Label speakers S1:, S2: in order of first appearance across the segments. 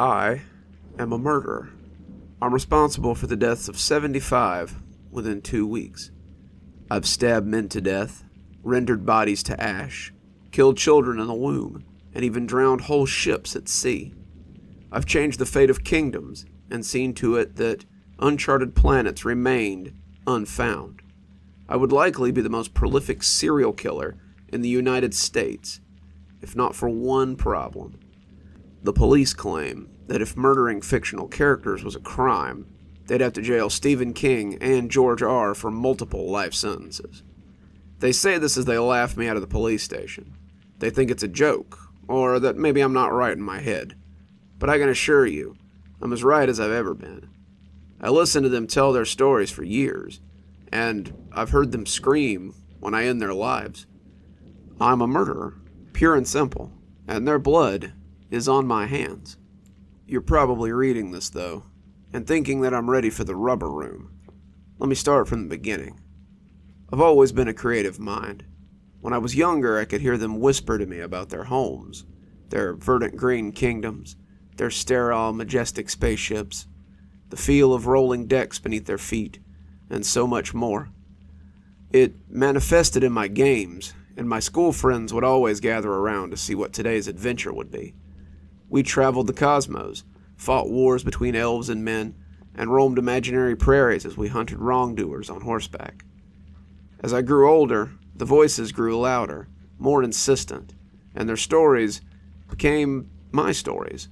S1: I am a murderer. I'm responsible for the deaths of 75 within 2 weeks. I've stabbed men to death, rendered bodies to ash, killed children in the womb, and even drowned whole ships at sea. I've changed the fate of kingdoms and seen to it that uncharted planets remained unfound. I would likely be the most prolific serial killer in the United States, if not for one problem. The police claim that if murdering fictional characters was a crime, they'd have to jail Stephen King and George R. for multiple life sentences. They say this as they laugh me out of the police station. They think it's a joke, or that maybe I'm not right in my head. But I can assure you, I'm as right as I've ever been. I listened to them tell their stories for years, and I've heard them scream when I end their lives. I'm a murderer, pure and simple, and their blood is on my hands. You're probably reading this, though, and thinking that I'm ready for the rubber room. Let me start from the beginning. I've always been a creative mind. When I was younger, I could hear them whisper to me about their homes, their verdant green kingdoms, their sterile, majestic spaceships, the feel of rolling decks beneath their feet, and so much more. It manifested in my games, and my school friends would always gather around to see what today's adventure would be. We traveled the cosmos, fought wars between elves and men, and roamed imaginary prairies as we hunted wrongdoers on horseback. As I grew older, the voices grew louder, more insistent, and their stories became my stories.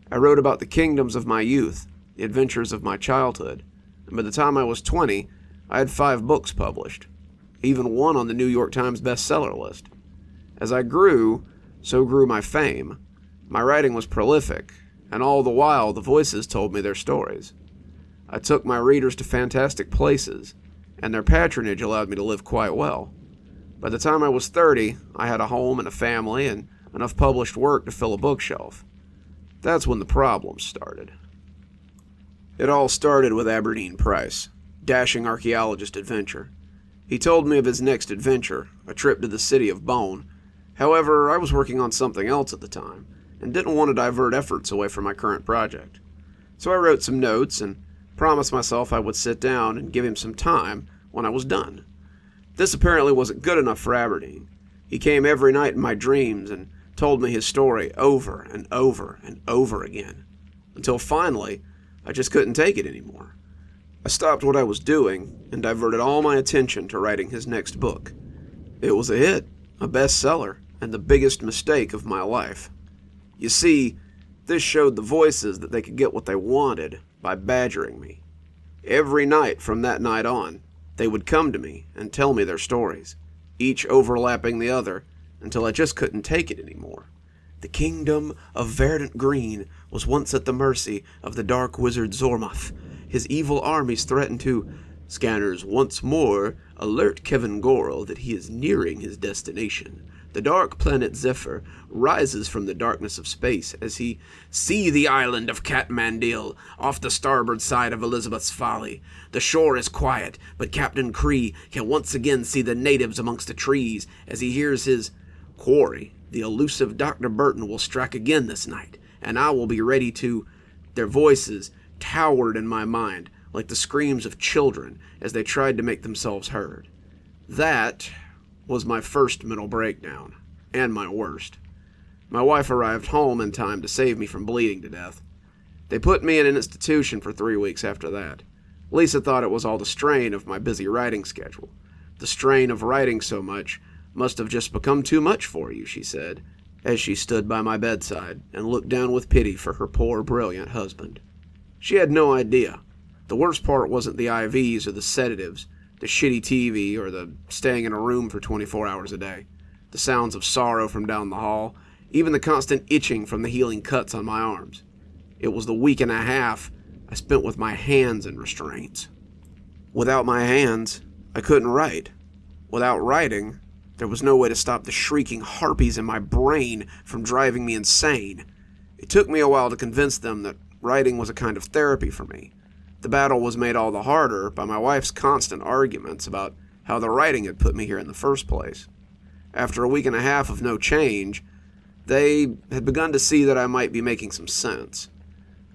S1: I wrote about the kingdoms of my youth, the adventures of my childhood, and by the time I was 20, I had 5 books published, even one on the New York Times bestseller list. As I grew, so grew my fame. My writing was prolific, and all the while the voices told me their stories. I took my readers to fantastic places, and their patronage allowed me to live quite well. By the time I was 30, I had a home and a family and enough published work to fill a bookshelf. That's when the problems started. It all started with Aberdeen Price, dashing archaeologist adventure. He told me of his next adventure, a trip to the city of Bone. However, I was working on something else at the time, and didn't want to divert efforts away from my current project. So I wrote some notes and promised myself I would sit down and give him some time when I was done. This apparently wasn't good enough for Aberdeen. He came every night in my dreams and told me his story over and over and over again, until finally, I just couldn't take it anymore. I stopped what I was doing and diverted all my attention to writing his next book. It was a hit, a bestseller, and the biggest mistake of my life. You see, this showed the voices that they could get what they wanted by badgering me. Every night from that night on, they would come to me and tell me their stories, each overlapping the other, until I just couldn't take it anymore. The kingdom of Verdant Green was once at the mercy of the dark wizard Zormuth. His evil armies threatened to... Scanners once more alert Kevin Gorel that he is nearing his destination. The dark planet Zephyr rises from the darkness of space as he see the island of Katmandil off the starboard side of Elizabeth's Folly. The shore is quiet, but Captain Cree can once again see the natives amongst the trees as he hears his quarry. The elusive Dr. Burton will strike again this night, and I will be ready to... Their voices towered in my mind like the screams of children as they tried to make themselves heard. That was my first mental breakdown, and my worst. My wife arrived home in time to save me from bleeding to death. They put me in an institution for 3 weeks after that. Lisa thought it was all the strain of my busy writing schedule. The strain of writing so much must have just become too much for you, she said, as she stood by my bedside and looked down with pity for her poor, brilliant husband. She had no idea. The worst part wasn't the IVs or the sedatives, the shitty TV, or the staying in a room for 24 hours a day, the sounds of sorrow from down the hall, even the constant itching from the healing cuts on my arms. It was the week and a half I spent with my hands in restraints. Without my hands, I couldn't write. Without writing, there was no way to stop the shrieking harpies in my brain from driving me insane. It took me a while to convince them that writing was a kind of therapy for me. The battle was made all the harder by my wife's constant arguments about how the writing had put me here in the first place. After a week and a half of no change, they had begun to see that I might be making some sense.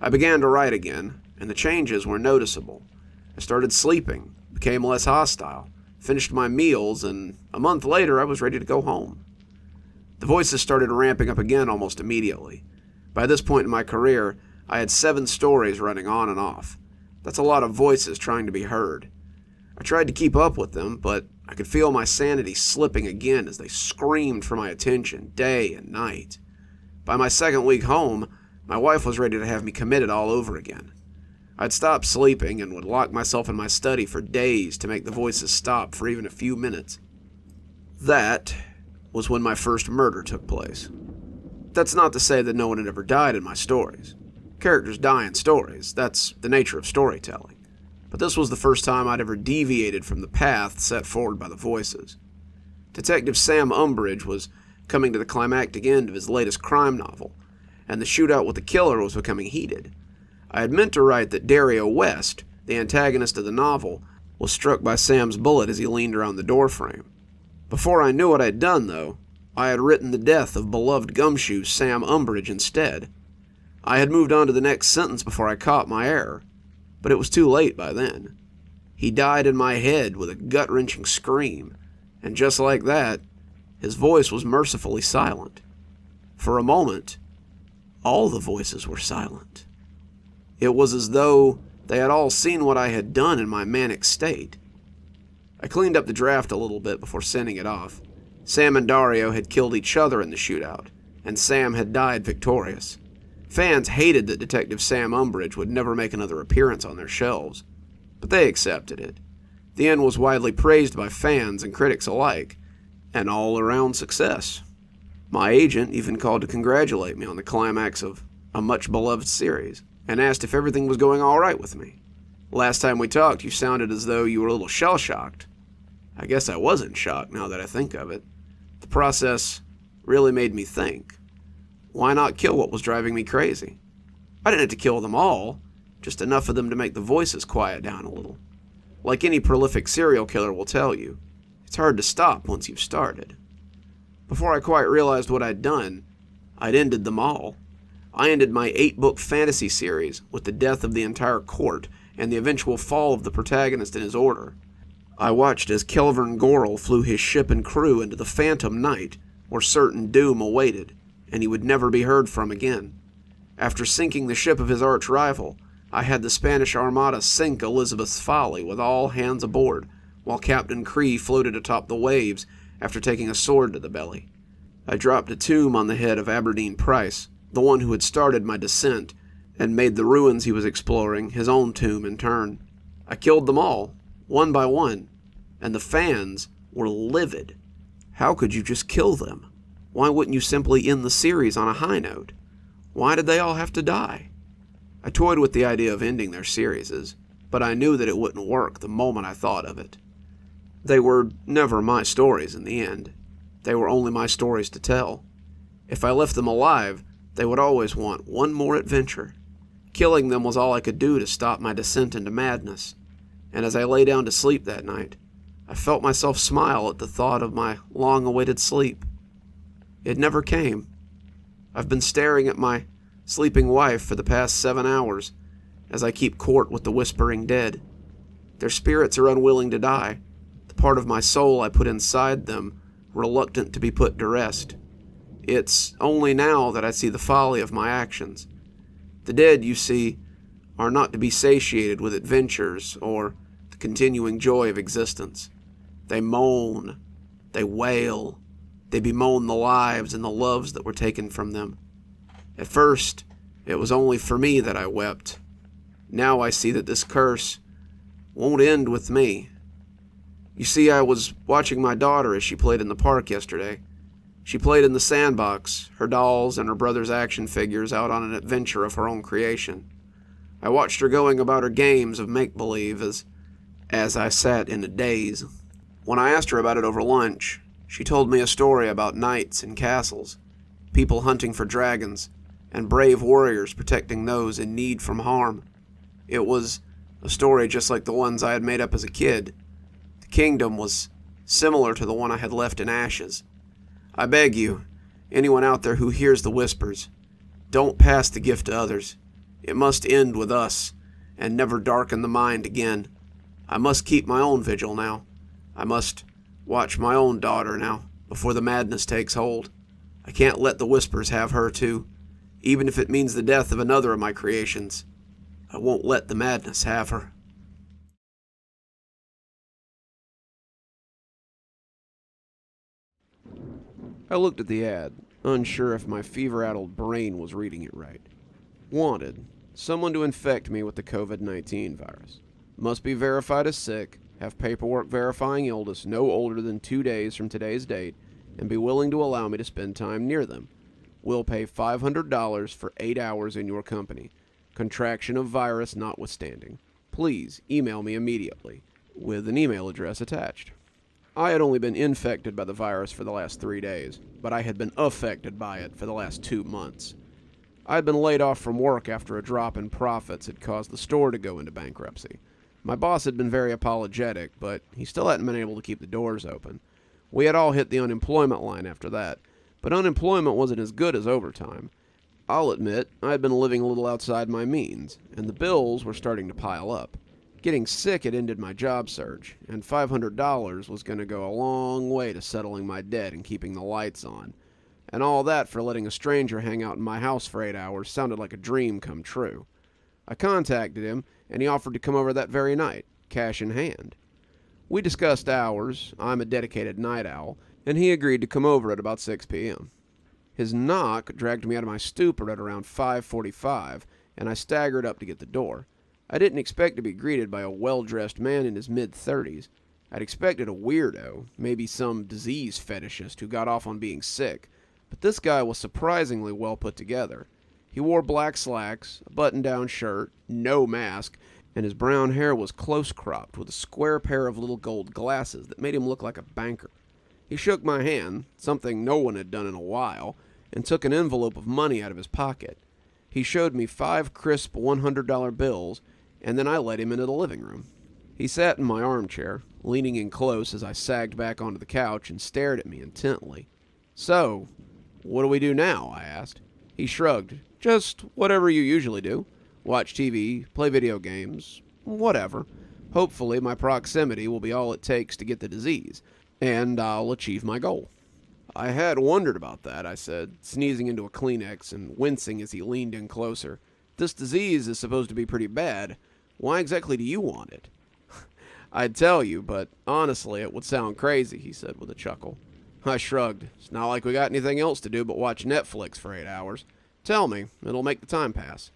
S1: I began to write again, and the changes were noticeable. I started sleeping, became less hostile, finished my meals, and a month later I was ready to go home. The voices started ramping up again almost immediately. By this point in my career, I had 7 stories running on and off. That's a lot of voices trying to be heard. I tried to keep up with them, but I could feel my sanity slipping again as they screamed for my attention day and night. By my 2nd week home, my wife was ready to have me committed all over again. I'd stop sleeping and would lock myself in my study for days to make the voices stop for even a few minutes. That was when my first murder took place. That's not to say that no one had ever died in my stories. Characters die in stories. That's the nature of storytelling. But this was the first time I'd ever deviated from the path set forward by the voices. Detective Sam Umbridge was coming to the climactic end of his latest crime novel, and the shootout with the killer was becoming heated. I had meant to write that Dario West, the antagonist of the novel, was struck by Sam's bullet as he leaned around the doorframe. Before I knew what I'd done, though, I had written the death of beloved gumshoe Sam Umbridge instead. I had moved on to the next sentence before I caught my error, but it was too late by then. He died in my head with a gut-wrenching scream, and just like that, his voice was mercifully silent. For a moment, all the voices were silent. It was as though they had all seen what I had done in my manic state. I cleaned up the draft a little bit before sending it off. Sam and Dario had killed each other in the shootout, and Sam had died victorious. Fans hated that Detective Sam Umbridge would never make another appearance on their shelves, but they accepted it. The end was widely praised by fans and critics alike, an all-around success. My agent even called to congratulate me on the climax of a much-beloved series, and asked if everything was going all right with me. Last time we talked, you sounded as though you were a little shell-shocked. I guess I wasn't shocked now that I think of it. The process really made me think. Why not kill what was driving me crazy? I didn't have to kill them all, just enough of them to make the voices quiet down a little. Like any prolific serial killer will tell you, it's hard to stop once you've started. Before I quite realized what I'd done, I'd ended them all. I ended my 8-book fantasy series with the death of the entire court and the eventual fall of the protagonist in his order. I watched as Kelvern Gorel flew his ship and crew into the phantom night, where certain doom awaited, and he would never be heard from again. After sinking the ship of his arch-rival, I had the Spanish Armada sink Elizabeth's Folly with all hands aboard, while Captain Cree floated atop the waves after taking a sword to the belly. I dropped a tomb on the head of Aberdeen Price, the one who had started my descent, and made the ruins he was exploring his own tomb in turn. I killed them all, one by one, and the fans were livid. How could you just kill them? Why wouldn't you simply end the series on a high note? Why did they all have to die? I toyed with the idea of ending their series, but I knew that it wouldn't work the moment I thought of it. They were never my stories in the end. They were only my stories to tell. If I left them alive, they would always want one more adventure. Killing them was all I could do to stop my descent into madness, and as I lay down to sleep that night, I felt myself smile at the thought of my long-awaited sleep. It never came. I've been staring at my sleeping wife for the past 7 hours as I keep court with the whispering dead. Their spirits are unwilling to die, the part of my soul I put inside them reluctant to be put to rest. It's only now that I see the folly of my actions. The dead, you see, are not to be satiated with adventures or the continuing joy of existence. They moan, they wail, they bemoan the lives and the loves that were taken from them. At first, it was only for me that I wept. Now I see that this curse won't end with me. You see, I was watching my daughter as she played in the park yesterday. She played in the sandbox, her dolls and her brother's action figures out on an adventure of her own creation. I watched her going about her games of make-believe as I sat in a daze. When I asked her about it over lunch, she told me a story about knights and castles, people hunting for dragons, and brave warriors protecting those in need from harm. It was a story just like the ones I had made up as a kid. The kingdom was similar to the one I had left in ashes. I beg you, anyone out there who hears the whispers, don't pass the gift to others. It must end with us, and never darken the mind again. I must keep my own vigil now. I must watch my own daughter now, before the madness takes hold. I can't let the whispers have her too, even if it means the death of another of my creations. I won't let the madness have her. I looked at the ad, unsure if my fever-addled brain was reading it right. Wanted. Someone to infect me with the COVID-19 virus. Must be verified as sick, have paperwork verifying illness no older than 2 days from today's date, and be willing to allow me to spend time near them. Will pay $500 for 8 hours in your company. Contraction of virus notwithstanding. Please email me immediately, with an email address attached. I had only been infected by the virus for the last 3 days, but I had been affected by it for the last 2 months. I had been laid off from work after a drop in profits had caused the store to go into bankruptcy. My boss had been very apologetic, but he still hadn't been able to keep the doors open. We had all hit the unemployment line after that, but unemployment wasn't as good as overtime. I'll admit, I had been living a little outside my means, and the bills were starting to pile up. Getting sick had ended my job search, and $500 was going to go a long way to settling my debt and keeping the lights on. And all that for letting a stranger hang out in my house for 8 hours sounded like a dream come true. I contacted him, and he offered to come over that very night, cash in hand. We discussed hours. I'm a dedicated night owl, and he agreed to come over at about 6 p.m. His knock dragged me out of my stupor at around 5:45, and I staggered up to get the door. I didn't expect to be greeted by a well-dressed man in his mid-30s. I'd expected a weirdo, maybe some disease fetishist who got off on being sick, but this guy was surprisingly well put together. He wore black slacks, a button-down shirt, no mask, and his brown hair was close-cropped with a square pair of little gold glasses that made him look like a banker. He shook my hand, something no one had done in a while, and took an envelope of money out of his pocket. He showed me 5 crisp $100 bills, and then I led him into the living room. He sat in my armchair, leaning in close as I sagged back onto the couch and stared at me intently. "So, what do we do now?" I asked. He shrugged. "Just whatever you usually do. Watch TV, play video games, whatever. Hopefully my proximity will be all it takes to get the disease, and I'll achieve my goal." "I had wondered about that," I said, sneezing into a Kleenex and wincing as he leaned in closer. "This disease is supposed to be pretty bad. Why exactly do you want it?" "I'd tell you, but honestly it would sound crazy," he said with a chuckle. I shrugged. "It's not like we got anything else to do but watch Netflix for 8 hours. Tell me, it'll make the time pass."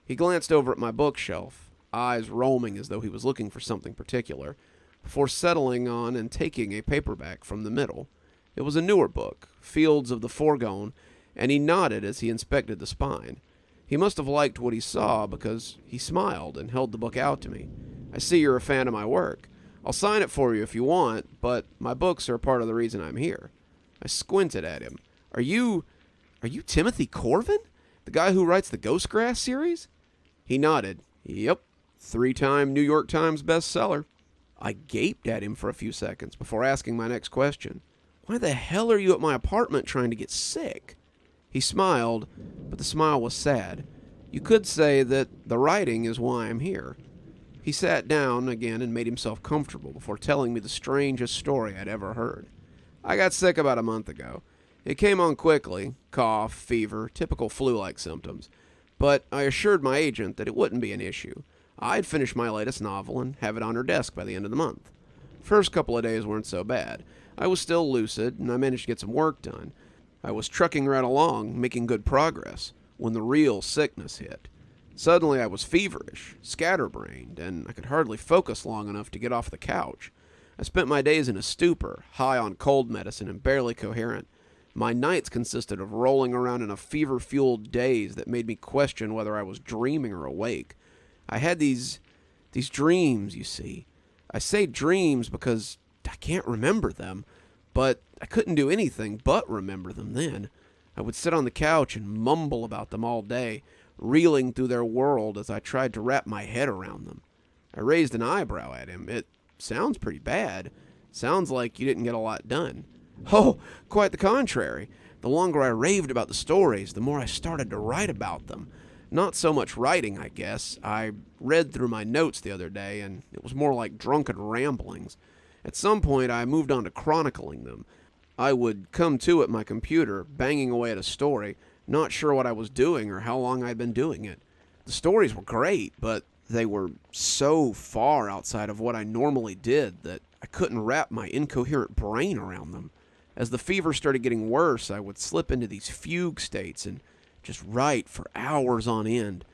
S1: He glanced over at my bookshelf, eyes roaming as though he was looking for something particular, before settling on and taking a paperback from the middle. It was a newer book, Fields of the Foregone, and he nodded as he inspected the spine. He must have liked what he saw because he smiled and held the book out to me. "I see you're a fan of my work. I'll sign it for you if you want, but my books are part of the reason I'm here." I squinted at him. Are you Timothy Corvin? The guy who writes the Ghostgrass series?" He nodded. "Yep, 3-time New York Times bestseller." I gaped at him for a few seconds before asking my next question. "Why the hell are you at my apartment trying to get sick?" He smiled, but the smile was sad. "You could say that the writing is why I'm here." He sat down again and made himself comfortable before telling me the strangest story I'd ever heard. "I got sick about a month ago. It came on quickly, cough, fever, typical flu-like symptoms. But I assured my agent that it wouldn't be an issue. I'd finish my latest novel and have it on her desk by the end of the month. First couple of days weren't so bad. I was still lucid, and I managed to get some work done. I was trucking right along, making good progress, when the real sickness hit. Suddenly I was feverish, scatterbrained, and I could hardly focus long enough to get off the couch. I spent my days in a stupor, high on cold medicine and barely coherent. My nights consisted of rolling around in a fever-fueled daze that made me question whether I was dreaming or awake. I had these dreams, you see. I say dreams because I can't remember them, but I couldn't do anything but remember them then. I would sit on the couch and mumble about them all day, reeling through their world as I tried to wrap my head around them. I raised an eyebrow at him. "It sounds pretty bad. Sounds like you didn't get a lot done." "Oh, quite the contrary. The longer I raved about the stories, the more I started to write about them. Not so much writing, I guess. I read through my notes the other day, and it was more like drunken ramblings. At some point, I moved on to chronicling them. I would come to at my computer, banging away at a story, not sure what I was doing or how long I'd been doing it. The stories were great, but they were so far outside of what I normally did that I couldn't wrap my incoherent brain around them. As the fever started getting worse, I would slip into these fugue states and just write for hours on end.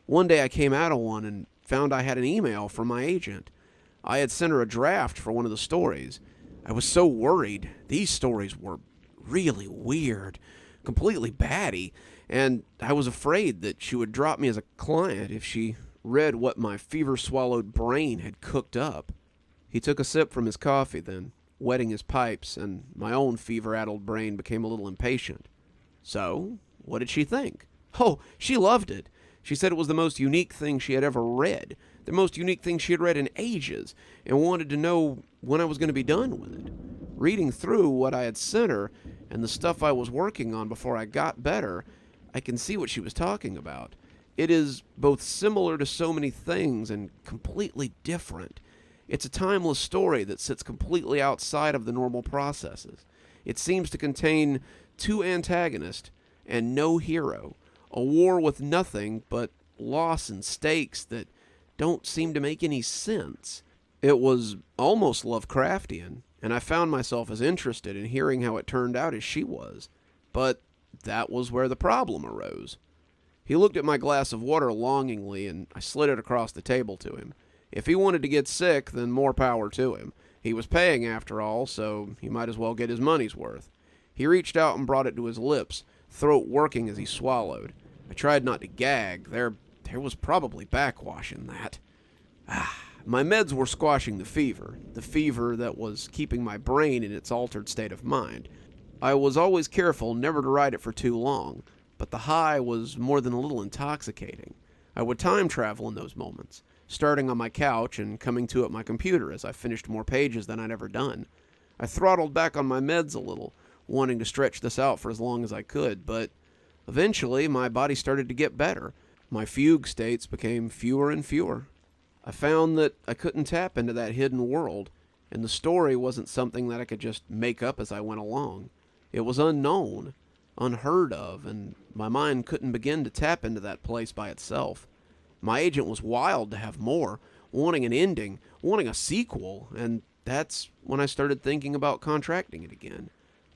S1: One day I came out of one and found I had an email from my agent. I had sent her a draft for one of the stories. I was so worried. These stories were really weird, completely batty, and I was afraid that she would drop me as a client if she read what my fever-swallowed brain had cooked up. He took a sip from his coffee then, wetting his pipes, and my own fever-addled brain became a little impatient. So, what did she think? Oh, she loved it. She said it was the most unique thing she had ever read, the most unique thing she had read in ages, and wanted to know when I was going to be done with it. Reading through what I had sent her and the stuff I was working on before I got better, I can see what she was talking about. It is both similar to so many things and completely different. It's a timeless story that sits completely outside of the normal processes. It seems to contain two antagonists and no hero, a war with nothing but loss and stakes that don't seem to make any sense. It was almost Lovecraftian, and I found myself as interested in hearing how it turned out as she was. But that was where the problem arose. He looked at my glass of water longingly, and I slid it across the table to him. If he wanted to get sick, then more power to him. He was paying after all, so he might as well get his money's worth. He reached out and brought it to his lips, throat working as he swallowed. I tried not to gag. There was probably backwash in that. My meds were squashing the fever that was keeping my brain in its altered state of mind. I was always careful never to ride it for too long, but the high was more than a little intoxicating. I would time travel in those moments, starting on my couch and coming to at my computer as I finished more pages than I'd ever done. I throttled back on my meds a little, wanting to stretch this out for as long as I could, but eventually my body started to get better. My fugue states became fewer and fewer. I found that I couldn't tap into that hidden world, and the story wasn't something that I could just make up as I went along. It was unknown, unheard of, and my mind couldn't begin to tap into that place by itself. My agent was wild to have more, wanting an ending, wanting a sequel, and that's when I started thinking about contracting it again.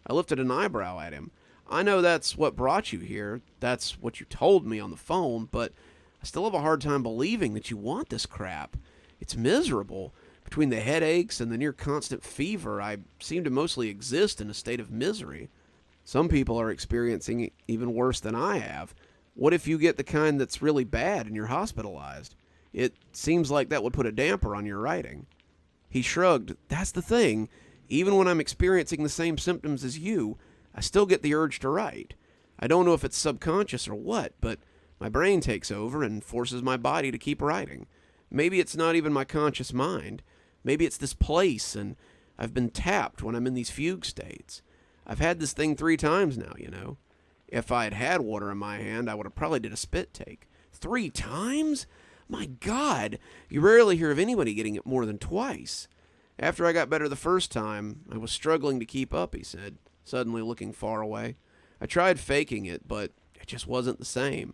S1: I lifted an eyebrow at him. I know that's what brought you here, that's what you told me on the phone, but I still have a hard time believing that you want this crap. It's miserable. Between the headaches and the near constant fever, I seem to mostly exist in a state of misery. Some people are experiencing it even worse than I have. What if you get the kind that's really bad and you're hospitalized? It seems like that would put a damper on your writing. He shrugged. That's the thing. Even when I'm experiencing the same symptoms as you, I still get the urge to write. I don't know if it's subconscious or what, but my brain takes over and forces my body to keep writing. Maybe it's not even my conscious mind. Maybe it's this place, and I've been tapped when I'm in these fugue states. I've had this thing 3 times now, you know. If I had had water in my hand, I would have probably did a spit take. 3 times? My God, you rarely hear of anybody getting it more than twice. After I got better the first time, I was struggling to keep up, he said, suddenly looking far away. I tried faking it, but it just wasn't the same.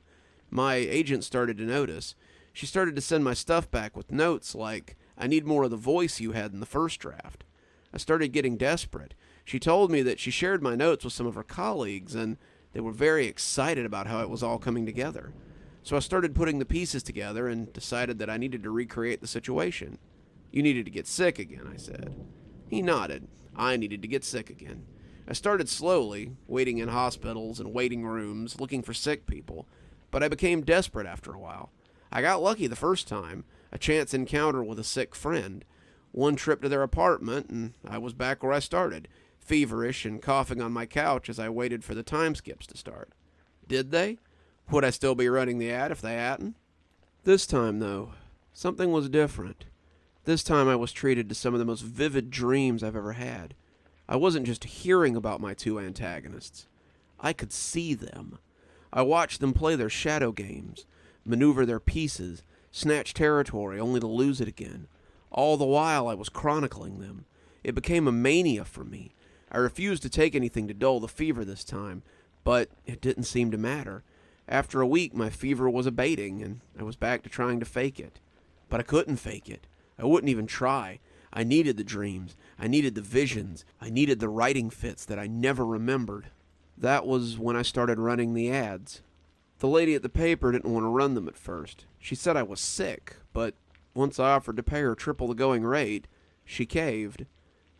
S1: My agent started to notice. She started to send my stuff back with notes like, I need more of the voice you had in the first draft. I started getting desperate. She told me that she shared my notes with some of her colleagues, and they were very excited about how it was all coming together. So I started putting the pieces together and decided that I needed to recreate the situation. You needed to get sick again, I said. He nodded. I needed to get sick again. I started slowly, waiting in hospitals and waiting rooms, looking for sick people, but I became desperate after a while. I got lucky the first time, a chance encounter with a sick friend. One trip to their apartment, and I was back where I started, feverish and coughing on my couch as I waited for the time skips to start. Did they? Would I still be running the ad if they hadn't? This time, though, something was different. This time I was treated to some of the most vivid dreams I've ever had. I wasn't just hearing about my 2 antagonists. I could see them. I watched them play their shadow games, maneuver their pieces, snatch territory only to lose it again. All the while I was chronicling them. It became a mania for me. I refused to take anything to dull the fever this time, but it didn't seem to matter. After a week, my fever was abating, and I was back to trying to fake it. But I couldn't fake it. I wouldn't even try. I needed the dreams. I needed the visions. I needed the writing fits that I never remembered. That was when I started running the ads. The lady at the paper didn't want to run them at first. She said I was sick, but once I offered to pay her triple the going rate, she caved.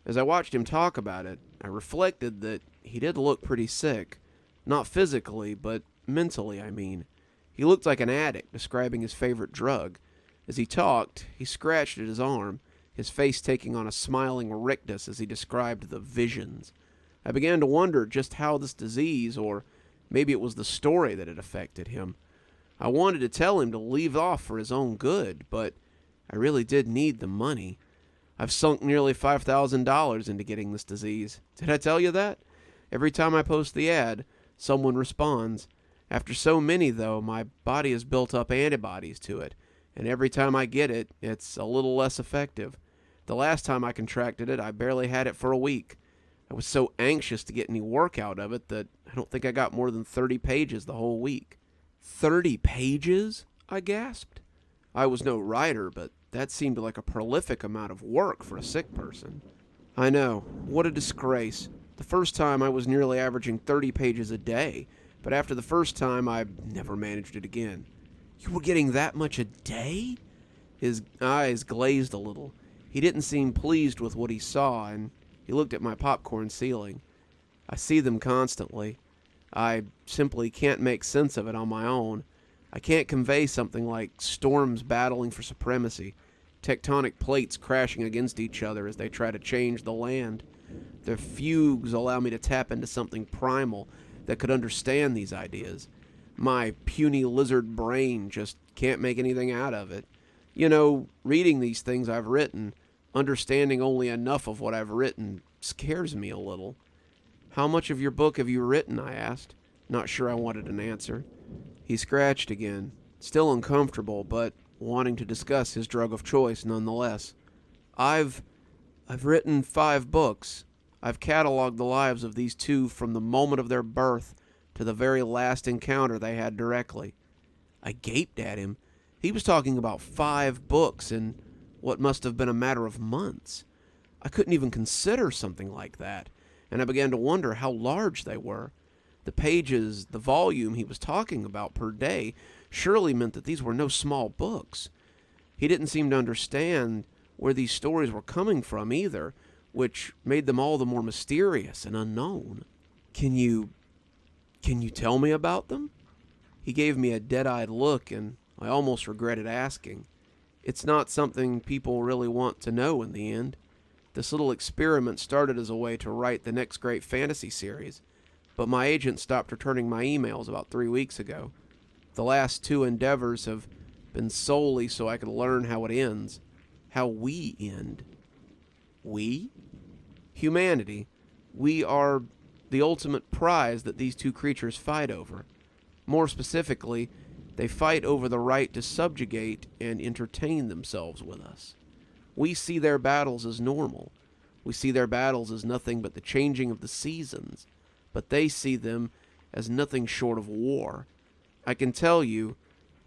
S1: As I watched him talk about it, I reflected that he did look pretty sick. Not physically, but mentally, I mean. He looked like an addict describing his favorite drug. As he talked, he scratched at his arm, his face taking on a smiling rictus as he described the visions. I began to wonder just how this disease, or maybe it was the story that had affected him. I wanted to tell him to leave off for his own good, but I really did need the money. I've sunk nearly $5,000 into getting this disease. Did I tell you that? Every time I post the ad, someone responds. After so many, though, my body has built up antibodies to it, and every time I get it, it's a little less effective. The last time I contracted it, I barely had it for a week. I was so anxious to get any work out of it that I don't think I got more than 30 pages the whole week. 30 pages? I gasped. I was no writer, but that seemed like a prolific amount of work for a sick person. I know. What a disgrace. The first time I was nearly averaging 30 pages a day, but after the first time I never managed it again. You were getting that much a day? His eyes glazed a little. He didn't seem pleased with what he saw, and he looked at my popcorn ceiling. I see them constantly. I simply can't make sense of it on my own. I can't convey something like storms battling for supremacy, tectonic plates crashing against each other as they try to change the land. Their fugues allow me to tap into something primal that could understand these ideas. My puny lizard brain just can't make anything out of it. You know, reading these things I've written, understanding only enough of what I've written, scares me a little. How much of your book have you written? I asked, not sure I wanted an answer. He scratched again, still uncomfortable, but wanting to discuss his drug of choice nonetheless. I've written 5 books. I've cataloged the lives of these two from the moment of their birth to the very last encounter they had directly. I gaped at him. He was talking about 5 books in what must have been a matter of months. I couldn't even consider something like that, and I began to wonder how large they were. The pages, the volume he was talking about per day surely meant that these were no small books. He didn't seem to understand where these stories were coming from either, which made them all the more mysterious and unknown. Can you tell me about them? He gave me a dead-eyed look, and I almost regretted asking. It's not something people really want to know in the end. This little experiment started as a way to write the next great fantasy series, but my agent stopped returning my emails about 3 weeks ago. The last 2 endeavors have been solely so I could learn how it ends, how we end. We? Humanity. We are the ultimate prize that these 2 creatures fight over. More specifically, they fight over the right to subjugate and entertain themselves with us. We see their battles as normal. We see their battles as nothing but the changing of the seasons, but they see them as nothing short of war. I can tell you,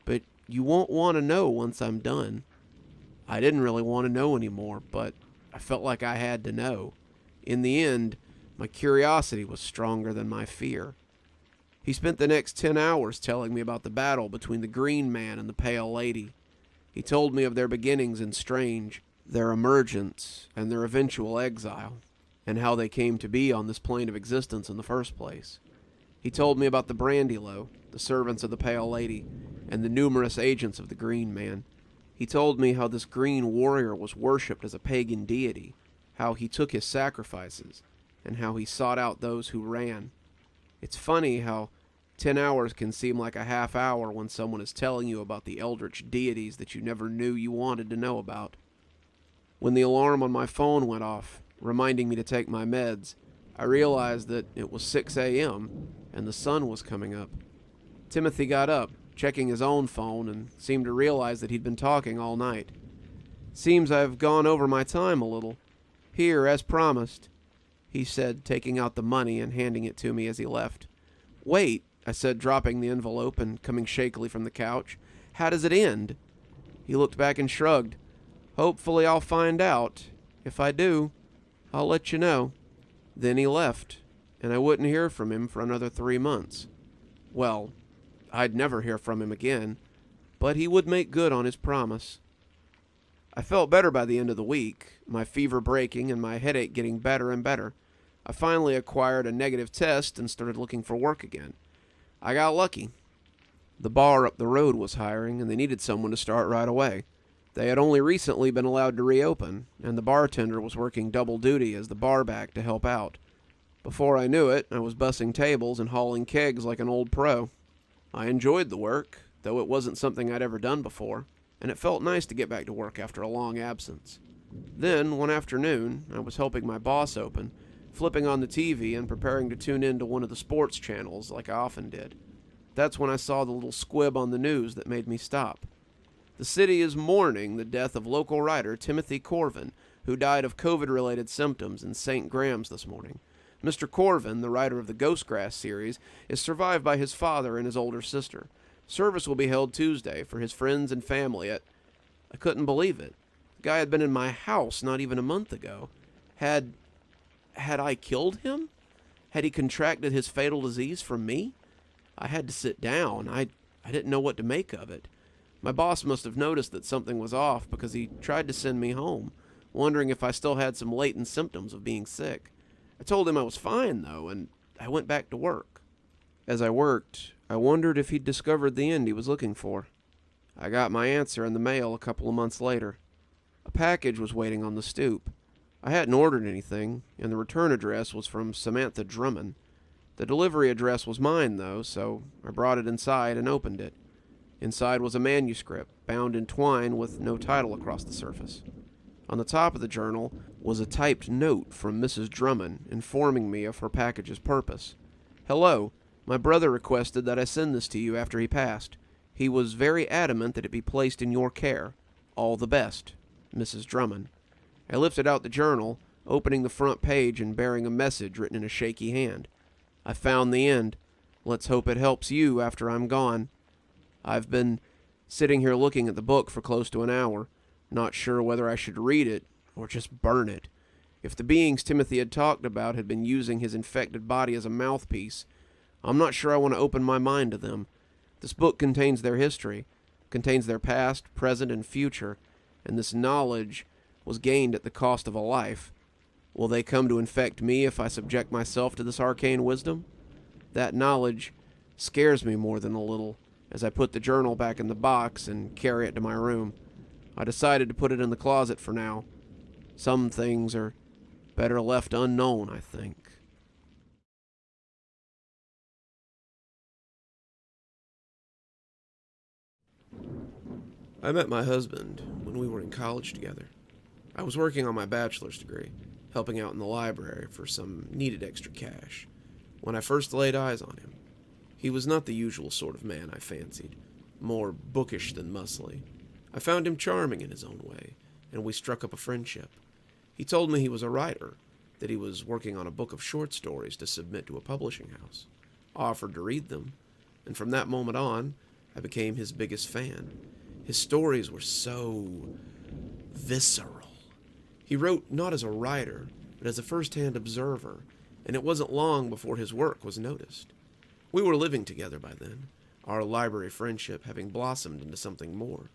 S1: but you won't want to know once I'm done. I didn't really want to know anymore, but I felt like I had to know. In the end, my curiosity was stronger than my fear. He spent the next 10 hours telling me about the battle between the Green Man and the Pale Lady. He told me of their beginnings in Strange, their emergence, and their eventual exile, and how they came to be on this plane of existence in the first place. He told me about the Brandylow, the servants of the Pale Lady, and the numerous agents of the Green Man. He told me how this green warrior was worshipped as a pagan deity, how he took his sacrifices, and how he sought out those who ran. It's funny how 10 hours can seem like a half hour when someone is telling you about the eldritch deities that you never knew you wanted to know about. When the alarm on my phone went off, reminding me to take my meds, I realized that it was 6 a.m. and the sun was coming up. Timothy got up, checking his own phone, and seemed to realize that he'd been talking all night. "Seems I've gone over my time a little. Here, as promised," he said, taking out the money and handing it to me as he left. "Wait," I said, dropping the envelope and coming shakily from the couch. "How does it end?" He looked back and shrugged. "Hopefully I'll find out. If I do, I'll let you know." Then he left, and I wouldn't hear from him for another 3 months. Well, I'd never hear from him again, but he would make good on his promise. I felt better by the end of the week, my fever breaking and my headache getting better and better. I finally acquired a negative test and started looking for work again. I got lucky. The bar up the road was hiring, and they needed someone to start right away. They had only recently been allowed to reopen, and the bartender was working double duty as the barback to help out. Before I knew it, I was bussing tables and hauling kegs like an old pro. I enjoyed the work, though it wasn't something I'd ever done before, and it felt nice to get back to work after a long absence. Then, one afternoon, I was helping my boss open, flipping on the TV and preparing to tune in to one of the sports channels like I often did. That's when I saw the little squib on the news that made me stop. The city is mourning the death of local writer Timothy Corvin, who died of COVID-related symptoms in St. Graham's this morning. Mr. Corvin, the writer of the Ghostgrass series, is survived by his father and his older sister. Service will be held Tuesday for his friends and family at... I couldn't believe it. The guy had been in my house not even a month ago. Had I killed him? Had he contracted his fatal disease from me? I had to sit down. I didn't know what to make of it. My boss must have noticed that something was off because he tried to send me home, wondering if I still had some latent symptoms of being sick. I told him I was fine, though, and I went back to work. As I worked, I wondered if he'd discovered the end he was looking for. I got my answer in the mail a couple of months later. A package was waiting on the stoop. I hadn't ordered anything, and the return address was from Samantha Drummond. The delivery address was mine, though, so I brought it inside and opened it. Inside was a manuscript, bound in twine with no title across the surface. On the top of the journal was a typed note from Mrs. Drummond informing me of her package's purpose. "Hello. My brother requested that I send this to you after he passed. He was very adamant that it be placed in your care. All the best, Mrs. Drummond." I lifted out the journal, opening the front page and bearing a message written in a shaky hand. "I found the end. Let's hope it helps you after I'm gone. I've been sitting here looking at the book for close to an hour, not sure whether I should read it or just burn it. If the beings Timothy had talked about had been using his infected body as a mouthpiece, I'm not sure I want to open my mind to them. This book contains their history, contains their past, present, and future, and this knowledge was gained at the cost of a life. Will they come to infect me if I subject myself to this arcane wisdom? That knowledge scares me more than a little, as I put the journal back in the box and carry it to my room. I decided to put it in the closet for now. Some things are better left unknown, I think. I met my husband when we were in college together. I was working on my bachelor's degree, helping out in the library for some needed extra cash, when I first laid eyes on him. He was not the usual sort of man I fancied, more bookish than muscly. I found him charming in his own way, and we struck up a friendship. He told me he was a writer, that he was working on a book of short stories to submit to a publishing house. I offered to read them, and from that moment on, I became his biggest fan. His stories were so visceral. He wrote not as a writer, but as a first-hand observer, and it wasn't long before his work was noticed. We were living together by then, our library friendship having blossomed into something more,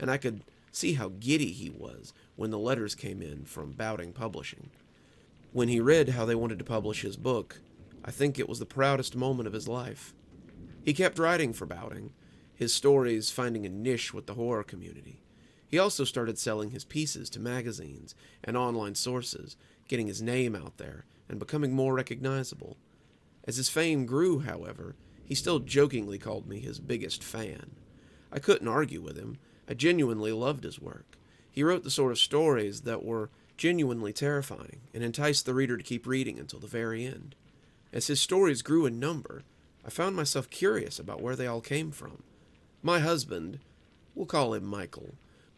S1: and I could see how giddy he was when the letters came in from Bowding Publishing. When he read how they wanted to publish his book, I think it was the proudest moment of his life. He kept writing for Bowding, his stories finding a niche with the horror community. He also started selling his pieces to magazines and online sources, getting his name out there and becoming more recognizable. As his fame grew, however, he still jokingly called me his biggest fan. I couldn't argue with him. I genuinely loved his work. He wrote the sort of stories that were genuinely terrifying and enticed the reader to keep reading until the very end. As his stories grew in number, I found myself curious about where they all came from. My husband, we'll call him Michael,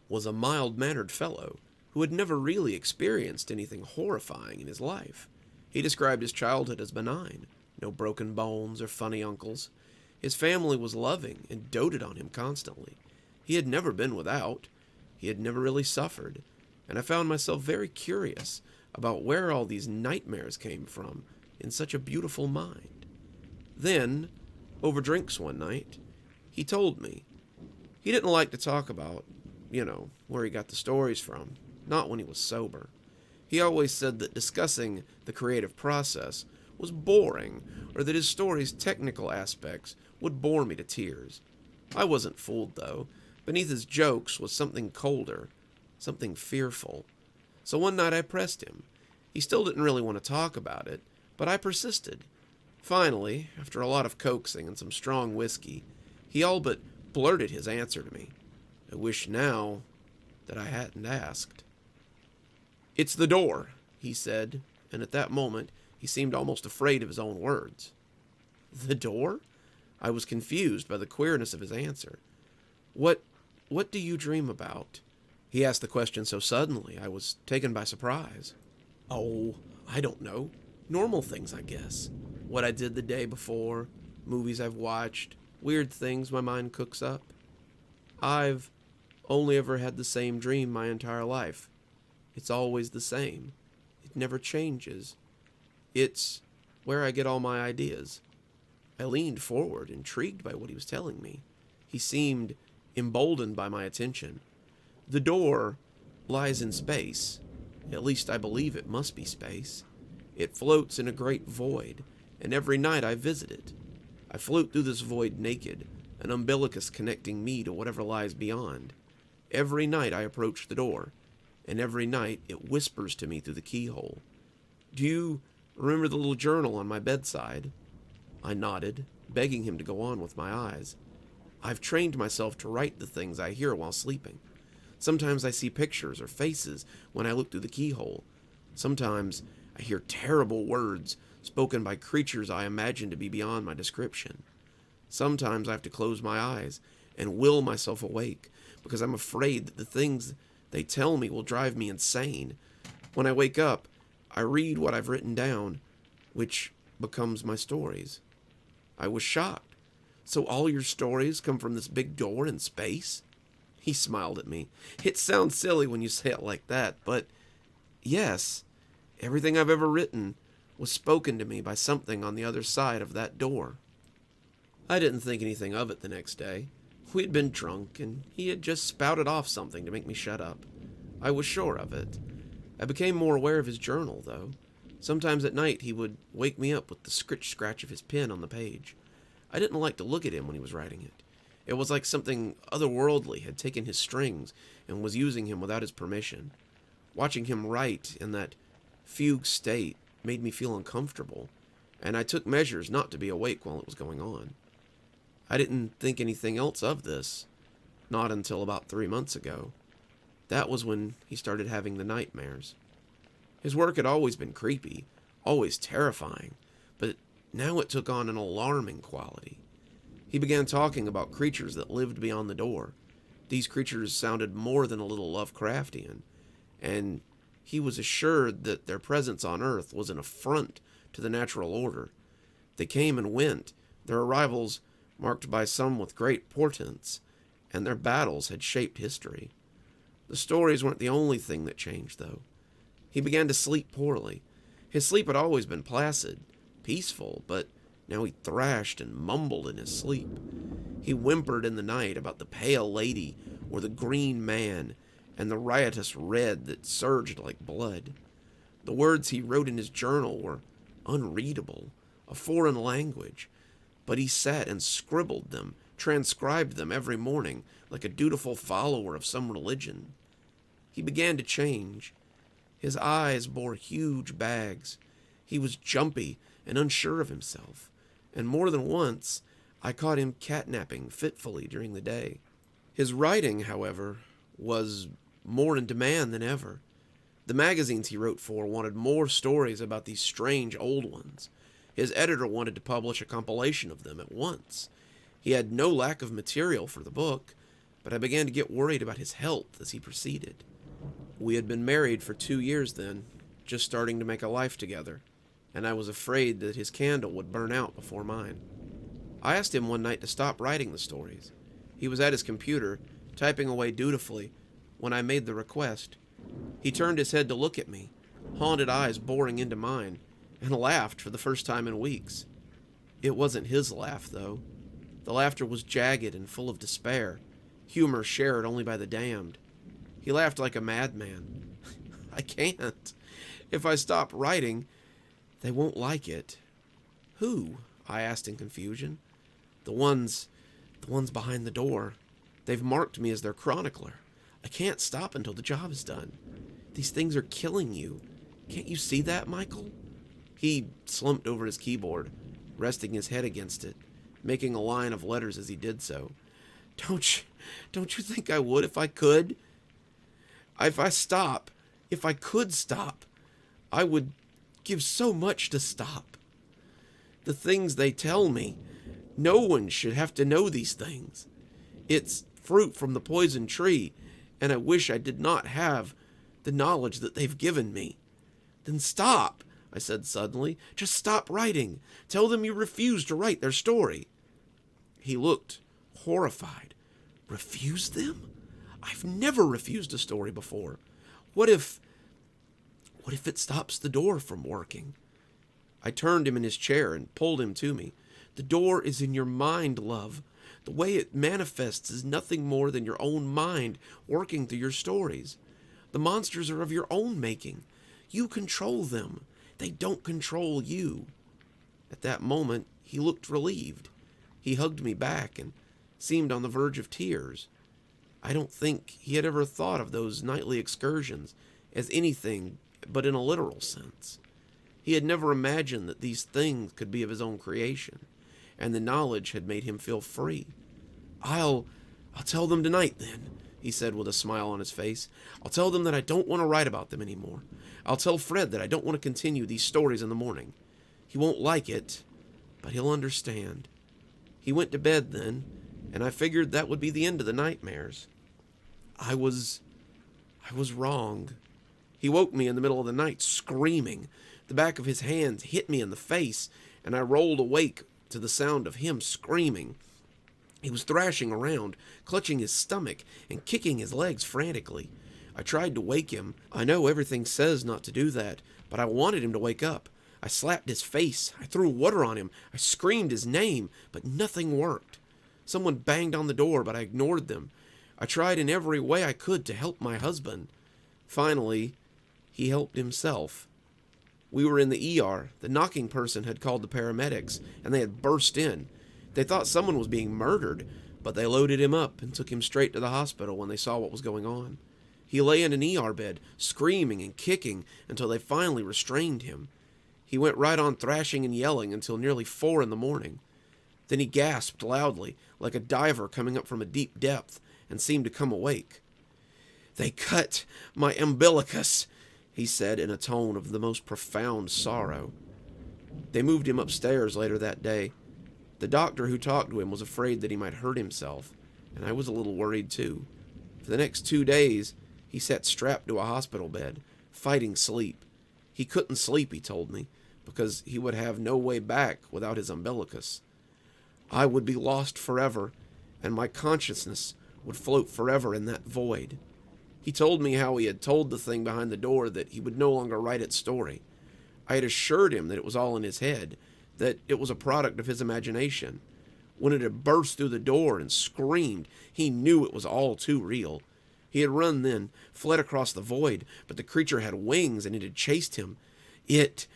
S1: was a mild-mannered fellow who had never really experienced anything horrifying in his life. He described his childhood as benign, no broken bones or funny uncles. His family was loving and doted on him constantly. He had never been without. He had never really suffered, and I found myself very curious about where all these nightmares came from in such a beautiful mind. Then, over drinks one night, he told me. He didn't like to talk about, where he got the stories from, not when he was sober. He always said that discussing the creative process was boring, or that his story's technical aspects would bore me to tears. I wasn't fooled, though. Beneath his jokes was something colder, something fearful. So one night I pressed him. He still didn't really want to talk about it, but I persisted. Finally, after a lot of coaxing and some strong whiskey, he all but blurted his answer to me. I wish now that I hadn't asked. "It's the door," he said, and at that moment he seemed almost afraid of his own words. The door? I was confused by the queerness of his answer. What do you dream about?" He asked the question so suddenly, I was taken by surprise. "Oh, I don't know. Normal things, I guess. What I did the day before, movies I've watched, weird things my mind cooks up. I've only ever had the same dream my entire life. It's always the same. It never changes. It's where I get all my ideas." I leaned forward, intrigued by what he was telling me. He seemed emboldened by my attention. "The door lies in space. At least I believe it must be space. It floats in a great void, and every night I visit it. I float through this void naked, an umbilicus connecting me to whatever lies beyond. Every night I approach the door, and every night it whispers to me through the keyhole. Do you remember the little journal on my bedside?" I nodded, begging him to go on with my eyes. "I've trained myself to write the things I hear while sleeping. Sometimes I see pictures or faces when I look through the keyhole. Sometimes I hear terrible words spoken by creatures I imagine to be beyond my description. Sometimes I have to close my eyes and will myself awake because I'm afraid that the things they tell me will drive me insane. When I wake up, I read what I've written down, which becomes my stories." I was shocked. "So all your stories come from this big door in space?" He smiled at me. "It sounds silly when you say it like that, but yes, everything I've ever written was spoken to me by something on the other side of that door." I didn't think anything of it the next day. We had been drunk, and he had just spouted off something to make me shut up. I was sure of it. I became more aware of his journal, though. Sometimes at night he would wake me up with the scratch of his pen on the page. I didn't like to look at him when he was writing it. It was like something otherworldly had taken his strings and was using him without his permission. Watching him write in that fugue state made me feel uncomfortable, and I took measures not to be awake while it was going on. I didn't think anything else of this, not until about 3 months ago. That was when he started having the nightmares. His work had always been creepy, always terrifying, but now it took on an alarming quality. He began talking about creatures that lived beyond the door. These creatures sounded more than a little Lovecraftian, and he was assured that their presence on Earth was an affront to the natural order. They came and went, their arrivals marked by some with great portents, and their battles had shaped history. The stories weren't the only thing that changed, though. He began to sleep poorly. His sleep had always been placid, peaceful, but now he thrashed and mumbled in his sleep. He whimpered in the night about the pale lady or the green man and the riotous red that surged like blood. The words he wrote in his journal were unreadable, a foreign language, but he sat and scribbled them, transcribed them every morning like a dutiful follower of some religion. He began to change. His eyes bore huge bags. He was jumpy and unsure of himself, and more than once I caught him catnapping fitfully during the day. His writing, however, was more in demand than ever. The magazines he wrote for wanted more stories about these strange old ones. His editor wanted to publish a compilation of them at once. He had no lack of material for the book, but I began to get worried about his health as he proceeded. We had been married for 2 years then, just starting to make a life together, and I was afraid that his candle would burn out before mine. I asked him one night to stop writing the stories. He was at his computer, typing away dutifully, when I made the request. He turned his head to look at me, haunted eyes boring into mine, and laughed for the first time in weeks. It wasn't his laugh, though. The laughter was jagged and full of despair, humor shared only by the damned. He laughed like a madman. I can't. If I stop writing, they won't like it. Who? I asked in confusion. The ones behind the door. They've marked me as their chronicler. I can't stop until the job is done. These things are killing you. Can't you see that, Michael? He slumped over his keyboard, resting his head against it, making a line of letters as he did so. Don't you think I would if I could? If I could stop, I would give so much to stop. The things they tell me, no one should have to know these things. It's fruit from the poison tree, and I wish I did not have the knowledge that they've given me. Then stop, I said suddenly. Just stop writing. Tell them you refuse to write their story. He looked horrified. Refuse them? I've never refused a story before. What if it stops the door from working? I turned him in his chair and pulled him to me. The door is in your mind, love. The way it manifests is nothing more than your own mind working through your stories. The monsters are of your own making. You control them. They don't control you. At that moment, he looked relieved. He hugged me back and seemed on the verge of tears. I don't think he had ever thought of those nightly excursions as anything but in a literal sense. He had never imagined that these things could be of his own creation, and the knowledge had made him feel free. I'll tell them tonight, then, he said with a smile on his face. I'll tell them that I don't want to write about them anymore. I'll tell Fred that I don't want to continue these stories in the morning. He won't like it, but he'll understand. He went to bed then, and I figured that would be the end of the nightmares. I was wrong. He woke me in the middle of the night, screaming. The back of his hands hit me in the face, and I rolled awake to the sound of him screaming. He was thrashing around, clutching his stomach and kicking his legs frantically. I tried to wake him. I know everything says not to do that, but I wanted him to wake up. I slapped his face. I threw water on him. I screamed his name, but nothing worked. Someone banged on the door, but I ignored them. I tried in every way I could to help my husband. Finally, he helped himself. We were in the ER. The knocking person had called the paramedics, and they had burst in. They thought someone was being murdered, but they loaded him up and took him straight to the hospital when they saw what was going on. He lay in an ER bed, screaming and kicking until they finally restrained him. He went right on thrashing and yelling until nearly 4 a.m. Then he gasped loudly, like a diver coming up from a deep depth, and seemed to come awake. They cut my umbilicus, he said in a tone of the most profound sorrow. They moved him upstairs later that day. The doctor who talked to him was afraid that he might hurt himself, and I was a little worried too. For the next 2 days, he sat strapped to a hospital bed, fighting sleep. He couldn't sleep, he told me, because he would have no way back without his umbilicus. I would be lost forever, and my consciousness would float forever in that void. He told me how he had told the thing behind the door that he would no longer write its story. I had assured him that it was all in his head, that it was a product of his imagination. When it had burst through the door and screamed, he knew it was all too real. He had run then, fled across the void, but the creature had wings and it had chased him. It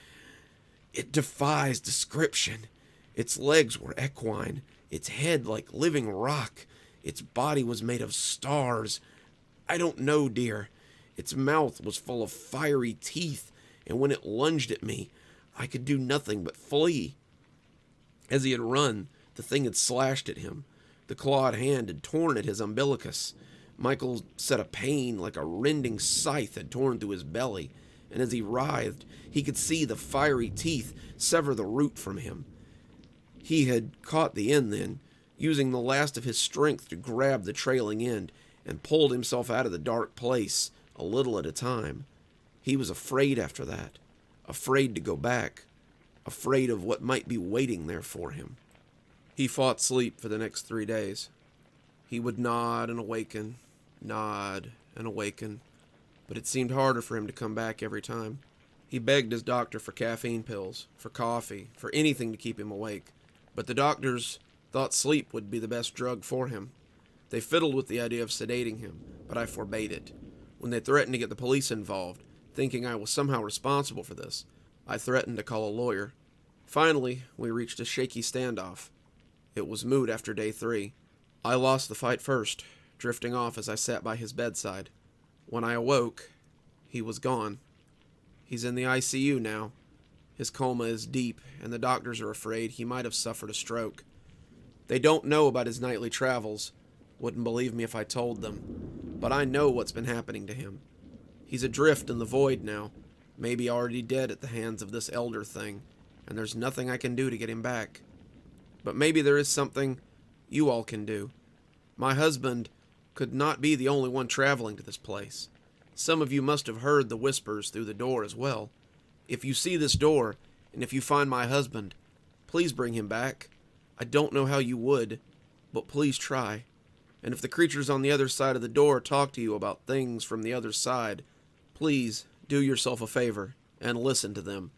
S1: defies description. Its legs were equine, its head like living rock. Its body was made of stars. I don't know, dear. Its mouth was full of fiery teeth, and when it lunged at me, I could do nothing but flee. As he had run, the thing had slashed at him. The clawed hand had torn at his umbilicus. Michael said a pain like a rending scythe had torn through his belly, and as he writhed, he could see the fiery teeth sever the root from him. He had caught the end then, using the last of his strength to grab the trailing end, and pulled himself out of the dark place, a little at a time. He was afraid after that, afraid to go back, afraid of what might be waiting there for him. He fought sleep for the next 3 days. He would nod and awaken, but it seemed harder for him to come back every time. He begged his doctor for caffeine pills, for coffee, for anything to keep him awake, but the doctors thought sleep would be the best drug for him. They fiddled with the idea of sedating him, but I forbade it. When they threatened to get the police involved, thinking I was somehow responsible for this, I threatened to call a lawyer. Finally, we reached a shaky standoff. It was moot after day 3. I lost the fight first, drifting off as I sat by his bedside. When I awoke, he was gone. He's in the ICU now. His coma is deep, and the doctors are afraid he might have suffered a stroke. They don't know about his nightly travels. Wouldn't believe me if I told them. But I know what's been happening to him. He's adrift in the void now, maybe already dead at the hands of this elder thing, and there's nothing I can do to get him back. But maybe there is something you all can do. My husband could not be the only one traveling to this place. Some of you must have heard the whispers through the door as well. If you see this door, and if you find my husband, please bring him back. I don't know how you would, but please try. And if the creatures on the other side of the door talk to you about things from the other side, please do yourself a favor and listen to them.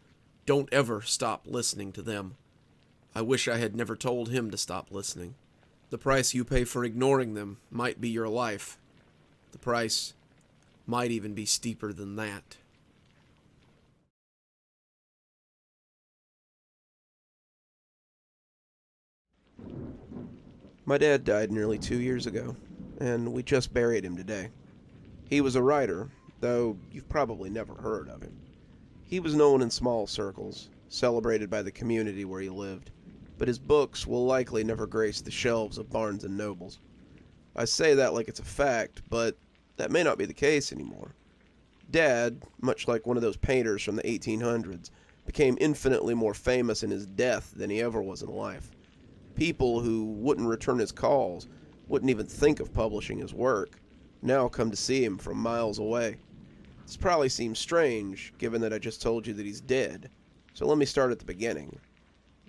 S1: Don't ever stop listening to them. I wish I had never told him to stop listening. The price you pay for ignoring them might be your life. The price might even be steeper than that. My dad died nearly 2 years ago, and we just buried him today. He was a writer, though you've probably never heard of him. He was known in small circles, celebrated by the community where he lived, but his books will likely never grace the shelves of Barnes & Nobles. I say that like it's a fact, but that may not be the case anymore. Dad, much like one of those painters from the 1800s, became infinitely more famous in his death than he ever was in life. People who wouldn't return his calls, wouldn't even think of publishing his work, now come to see him from miles away. This probably seems strange, given that I just told you that he's dead, so let me start at the beginning.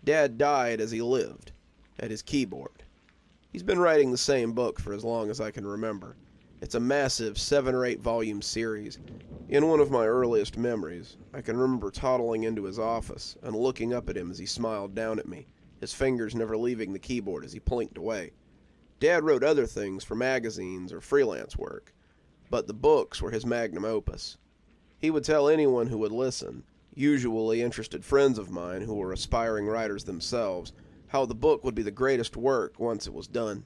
S1: Dad died as he lived, at his keyboard. He's been writing the same book for as long as I can remember. It's a massive 7 or 8 volume series. In one of my earliest memories, I can remember toddling into his office and looking up at him as he smiled down at me, his fingers never leaving the keyboard as he plinked away. Dad wrote other things for magazines or freelance work, but the books were his magnum opus. He would tell anyone who would listen, usually interested friends of mine who were aspiring writers themselves, how the book would be the greatest work once it was done.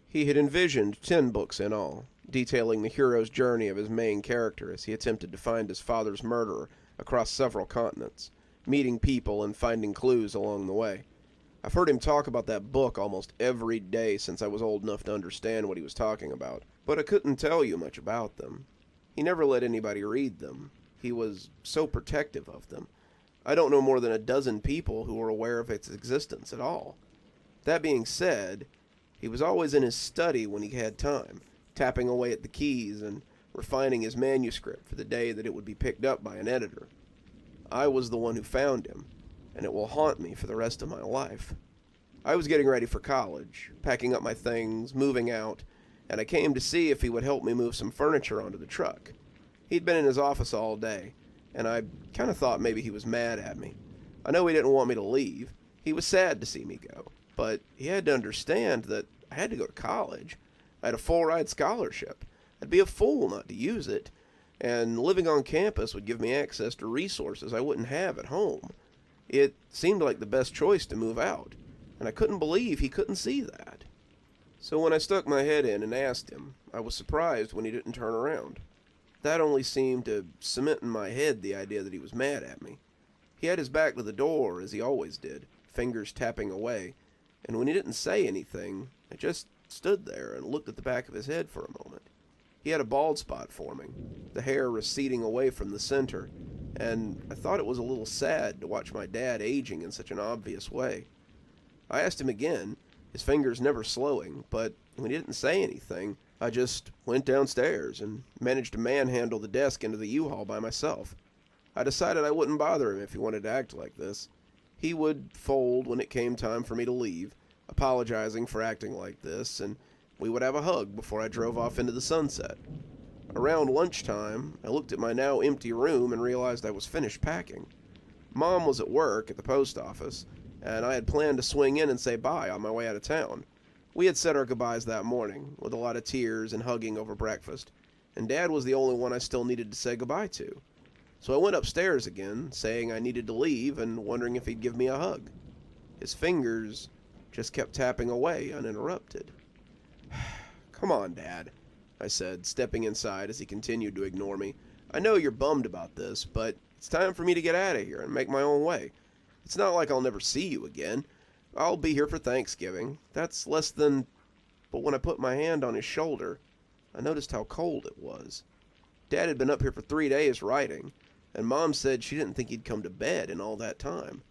S1: He had envisioned 10 books in all, detailing the hero's journey of his main character as he attempted to find his father's murderer across several continents, meeting people and finding clues along the way. I've heard him talk about that book almost every day since I was old enough to understand what he was talking about, but I couldn't tell you much about them. He never let anybody read them. He was so protective of them. I don't know more than a dozen people who were aware of its existence at all. That being said, he was always in his study when he had time, tapping away at the keys and refining his manuscript for the day that it would be picked up by an editor. I was the one who found him, and it will haunt me for the rest of my life. I was getting ready for college, packing up my things, moving out, and I came to see if he would help me move some furniture onto the truck. He'd been in his office all day, and I kind of thought maybe he was mad at me. I know he didn't want me to leave. He was sad to see me go, but he had to understand that I had to go to college. I had a full-ride scholarship. I'd be a fool not to use it, and living on campus would give me access to resources I wouldn't have at home. It seemed like the best choice to move out, and I couldn't believe he couldn't see that. So when I stuck my head in and asked him, I was surprised when he didn't turn around. That only seemed to cement in my head the idea that he was mad at me. He had his back to the door, as he always did, fingers tapping away, and when he didn't say anything, I just stood there and looked at the back of his head for a moment. He had a bald spot forming, the hair receding away from the center, and I thought it was a little sad to watch my dad aging in such an obvious way. I asked him again,
S2: his fingers never slowing, but when he didn't say anything, I just went downstairs and managed to manhandle the desk into the U-Haul by myself. I decided I wouldn't bother him if he wanted to act like this. He would fold when it came time for me to leave, apologizing for acting like this, and we would have a hug before I drove off into the sunset. Around lunchtime, I looked at my now empty room and realized I was finished packing. Mom was at work at the post office, and I had planned to swing in and say bye on my way out of town. We had said our goodbyes that morning, with a lot of tears and hugging over breakfast, and Dad was the only one I still needed to say goodbye to. So I went upstairs again, saying I needed to leave and wondering if he'd give me a hug. His fingers just kept tapping away uninterrupted. "Come on, Dad," I said, stepping inside as he continued to ignore me. "I know you're bummed about this, but it's time for me to get out of here and make my own way. It's not like I'll never see you again. I'll be here for Thanksgiving. That's less than..." But when I put my hand on his shoulder, I noticed how cold it was. Dad had been up here for 3 days writing, and Mom said she didn't think he'd come to bed in all that time.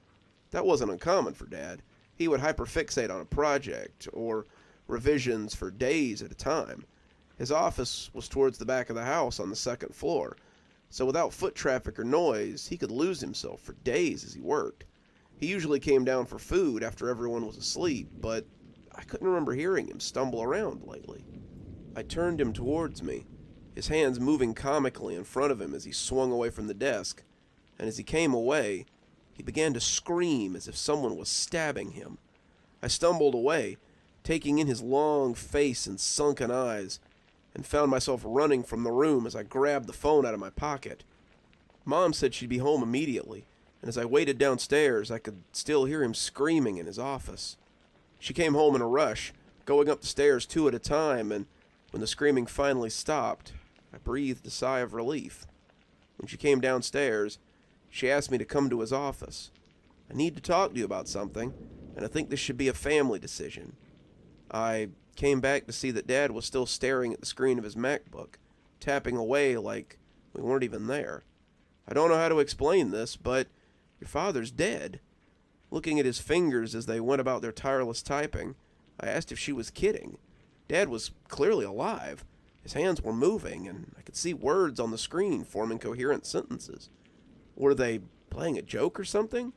S2: That wasn't uncommon for Dad. He would hyperfixate on a project, or revisions for days at a time. His office was towards the back of the house on the second floor, so without foot traffic or noise, he could lose himself for days as he worked. He usually came down for food after everyone was asleep, but I couldn't remember hearing him stumble around lately. I turned him towards me, his hands moving comically in front of him as he swung away from the desk, and as he came away, he began to scream as if someone was stabbing him. I stumbled away, taking in his long face and sunken eyes, and found myself running from the room as I grabbed the phone out of my pocket. Mom said she'd be home immediately, and as I waited downstairs, I could still hear him screaming in his office. She came home in a rush, going up the stairs 2 at a time, and when the screaming finally stopped, I breathed a sigh of relief. When she came downstairs, she asked me to come to his office. "I need to talk to you about something, and I think this should be a family decision." I came back to see that Dad was still staring at the screen of his MacBook, tapping away like we weren't even there. "I don't know how to explain this, but your father's dead." Looking at his fingers as they went about their tireless typing, I asked if she was kidding. Dad was clearly alive. His hands were moving, and I could see words on the screen forming coherent sentences. Were they playing a joke or something?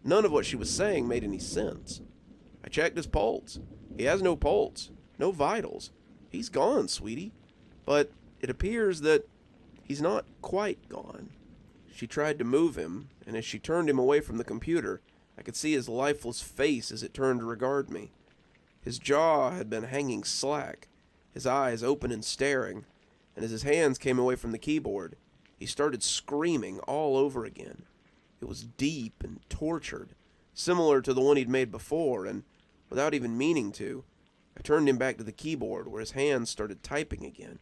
S2: None of what she was saying made any sense. I checked his pulse. He has no pulse, no vitals. He's gone, sweetie. But it appears that he's not quite gone. She tried to move him, and as she turned him away from the computer, I could see his lifeless face as it turned to regard me. His jaw had been hanging slack, his eyes open and staring, and as his hands came away from the keyboard, he started screaming all over again. It was deep and tortured, similar to the one he'd made before, and without even meaning to, I turned him back to the keyboard where his hands started typing again.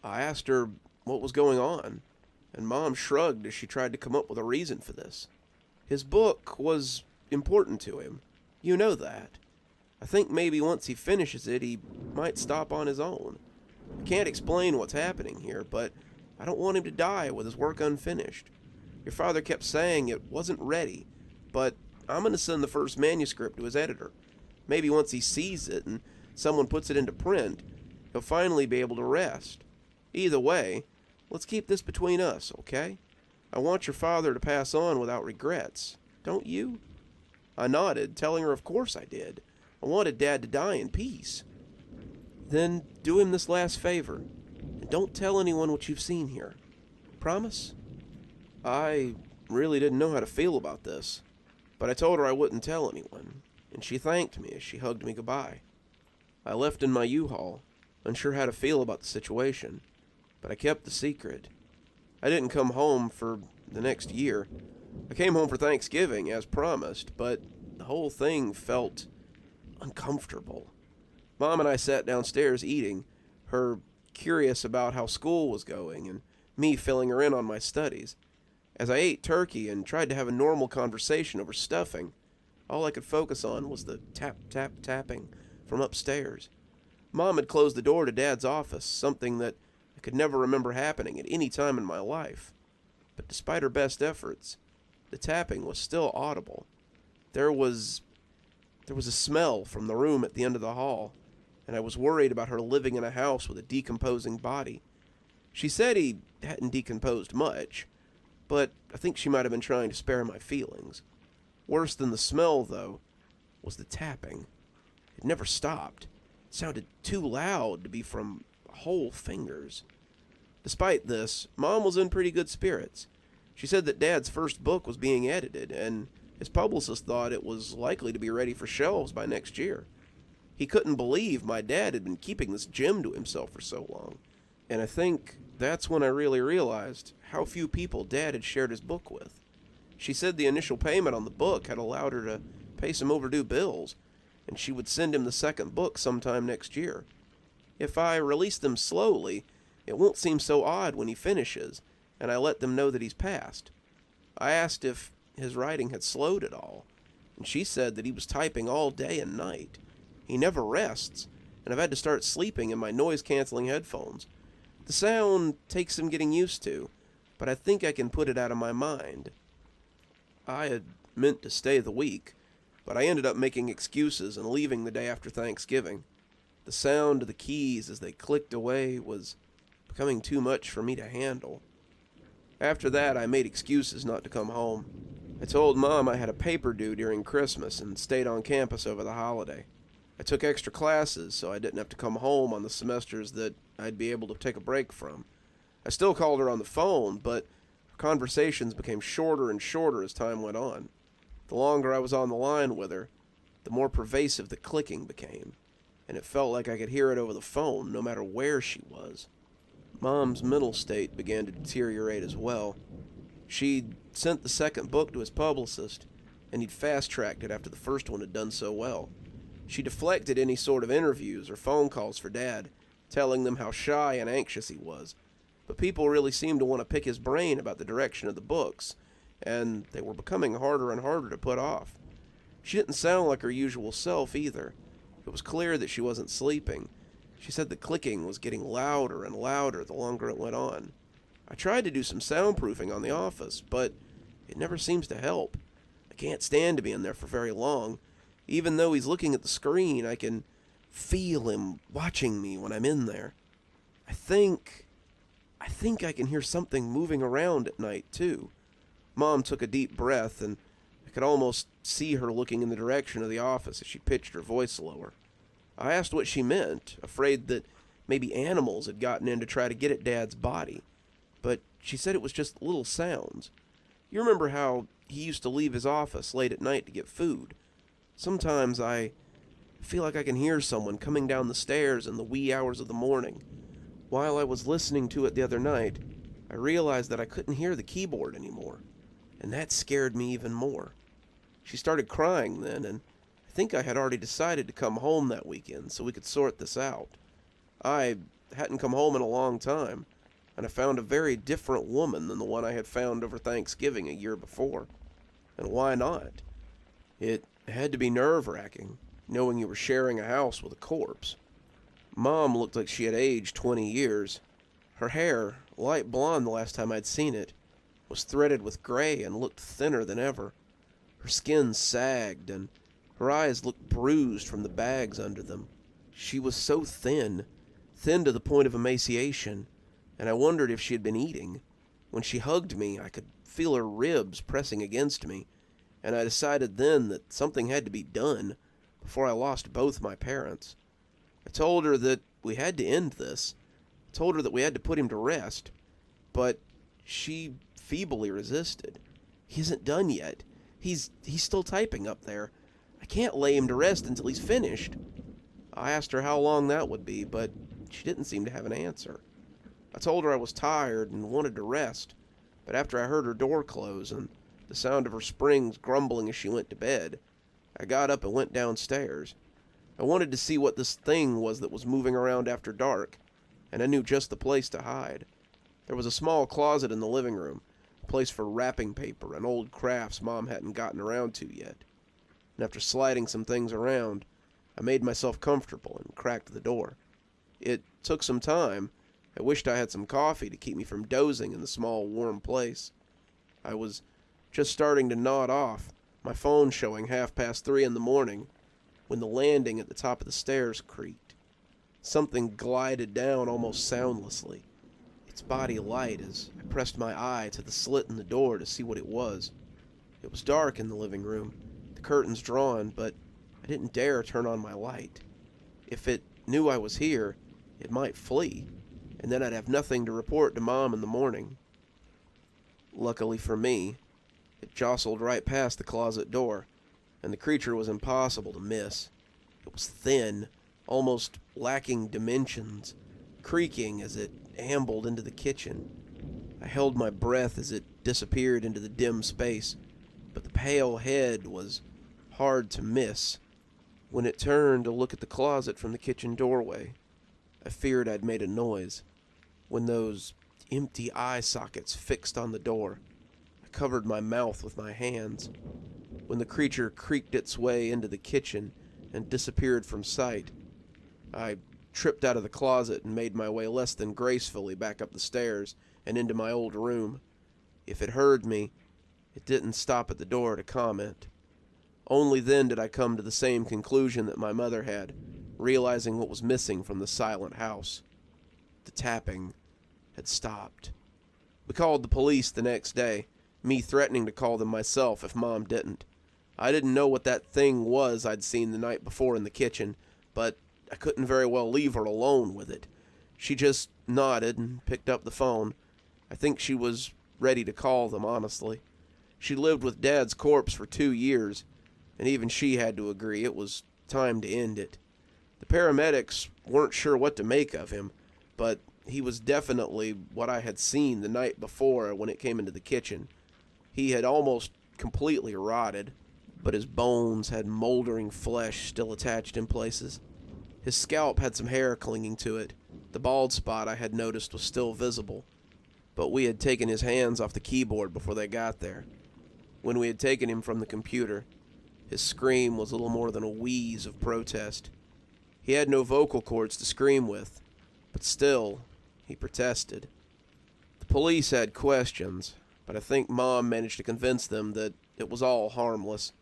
S2: I asked her what was going on, and Mom shrugged as she tried to come up with a reason for this. His book was important to him. You know that. I think maybe once he finishes it, he might stop on his own. I can't explain what's happening here, but I don't want him to die with his work unfinished. Your father kept saying it wasn't ready, but I'm going to send the first manuscript to his editor. Maybe once he sees it and someone puts it into print, he'll finally be able to rest. Either way, let's keep this between us, okay? I want your father to pass on without regrets, don't you?" I nodded, telling her of course I did. I wanted Dad to die in peace. "Then do him this last favor, and don't tell anyone what you've seen here. Promise?" I really didn't know how to feel about this, but I told her I wouldn't tell anyone, and she thanked me as she hugged me goodbye. I left in my U-Haul, unsure how to feel about the situation, but I kept the secret. I didn't come home for the next year. I came home for Thanksgiving, as promised, but the whole thing felt uncomfortable. Mom and I sat downstairs eating, her curious about how school was going, and me filling her in on my studies. As I ate turkey and tried to have a normal conversation over stuffing, all I could focus on was the tap-tap-tapping from upstairs. Mom had closed the door to Dad's office, something that I could never remember happening at any time in my life. But despite her best efforts, the tapping was still audible. There was There was a smell from the room at the end of the hall, and I was worried about her living in a house with a decomposing body. She said he hadn't decomposed much, but I think she might have been trying to spare my feelings. Worse than the smell, though, was the tapping. It never stopped. It sounded too loud to be from whole fingers. Despite this, Mom was in pretty good spirits. She said that Dad's first book was being edited, and his publicist thought it was likely to be ready for shelves by next year. He couldn't believe my dad had been keeping this gem to himself for so long, and I think that's when I really realized how few people Dad had shared his book with. She said the initial payment on the book had allowed her to pay some overdue bills, and she would send him the second book sometime next year. If I release them slowly, it won't seem so odd when he finishes, and I let them know that he's passed. I asked if his writing had slowed at all, and she said that he was typing all day and night. He never rests, and I've had to start sleeping in my noise-canceling headphones. The sound takes some getting used to, but I think I can put it out of my mind. I had meant to stay the week, but I ended up making excuses and leaving the day after Thanksgiving. The sound of the keys as they clicked away was becoming too much for me to handle. After that, I made excuses not to come home. I told Mom I had a paper due during Christmas and stayed on campus over the holiday. I took extra classes so I didn't have to come home on the semesters that I'd be able to take a break from. I still called her on the phone, but our conversations became shorter and shorter as time went on. The longer I was on the line with her, the more pervasive the clicking became, and it felt like I could hear it over the phone no matter where she was. Mom's mental state began to deteriorate as well. She'd sent the second book to his publicist, and he'd fast-tracked it after the first one had done so well. She deflected any sort of interviews or phone calls for Dad, telling them how shy and anxious he was. But people really seemed to want to pick his brain about the direction of the books, and they were becoming harder and harder to put off. She didn't sound like her usual self either. It was clear that she wasn't sleeping. She said the clicking was getting louder and louder the longer it went on. I tried to do some soundproofing on the office, but it never seems to help. I can't stand to be in there for very long. Even though he's looking at the screen, I can feel him watching me when I'm in there. I think I can hear something moving around at night, too. Mom took a deep breath, and I could almost see her looking in the direction of the office as she pitched her voice lower. I asked what she meant, afraid that maybe animals had gotten in to try to get at Dad's body. But she said it was just little sounds. You remember how he used to leave his office late at night to get food? Sometimes I feel like I can hear someone coming down the stairs in the wee hours of the morning. While I was listening to it the other night, I realized that I couldn't hear the keyboard anymore, and that scared me even more. She started crying then, and I think I had already decided to come home that weekend so we could sort this out. I hadn't come home in a long time, and I found a very different woman than the one I had found over Thanksgiving a year before. And why not? It had to be nerve-wracking, knowing you were sharing a house with a corpse. Mom looked like she had aged 20 years. Her hair, light blonde the last time I'd seen it, was threaded with gray and looked thinner than ever. Her skin sagged, and her eyes looked bruised from the bags under them. She was so thin to the point of emaciation, and I wondered if she had been eating. When she hugged me, I could feel her ribs pressing against me, and I decided then that something had to be done before I lost both my parents. I told her that we had to end this. I told her that we had to put him to rest, but she feebly resisted. He isn't done yet. He's still typing up there. I can't lay him to rest until he's finished. I asked her how long that would be, but she didn't seem to have an answer. I told her I was tired and wanted to rest, but after I heard her door close and the sound of her springs grumbling as she went to bed, I got up and went downstairs. I wanted to see what this thing was that was moving around after dark, and I knew just the place to hide. There was a small closet in the living room, a place for wrapping paper and old crafts Mom hadn't gotten around to yet. And after sliding some things around, I made myself comfortable and cracked the door. It took some time. I wished I had some coffee to keep me from dozing in the small, warm place. I was just starting to nod off, my phone showing 3:30 in the morning, when the landing at the top of the stairs creaked. Something glided down almost soundlessly, its body light as I pressed my eye to the slit in the door to see what it was. It was dark in the living room, the curtains drawn, but I didn't dare turn on my light. If it knew I was here, it might flee, and then I'd have nothing to report to Mom in the morning. Luckily for me, it jostled right past the closet door, and the creature was impossible to miss. It was thin, almost lacking dimensions, creaking as it ambled into the kitchen. I held my breath as it disappeared into the dim space, but the pale head was hard to miss. When it turned to look at the closet from the kitchen doorway, I feared I'd made a noise. When those empty eye sockets fixed on the door, I covered my mouth with my hands. When the creature creaked its way into the kitchen and disappeared from sight, I tripped out of the closet and made my way less than gracefully back up the stairs and into my old room. If it heard me, it didn't stop at the door to comment. Only then did I come to the same conclusion that my mother had, realizing what was missing from the silent house. The tapping had stopped. We called the police the next day, me threatening to call them myself if Mom didn't. I didn't know what that thing was I'd seen the night before in the kitchen, but I couldn't very well leave her alone with it. She just nodded and picked up the phone. I think she was ready to call them, honestly. She lived with Dad's corpse for 2 years, and even she had to agree it was time to end it. The paramedics weren't sure what to make of him, but he was definitely what I had seen the night before when it came into the kitchen. He had almost completely rotted, but his bones had moldering flesh still attached in places. His scalp had some hair clinging to it. The bald spot I had noticed was still visible, but we had taken his hands off the keyboard before they got there. When we had taken him from the computer, his scream was little more than a wheeze of protest. He had no vocal cords to scream with, but still, he protested. The police had questions, but I think Mom managed to convince them that it was all harmless.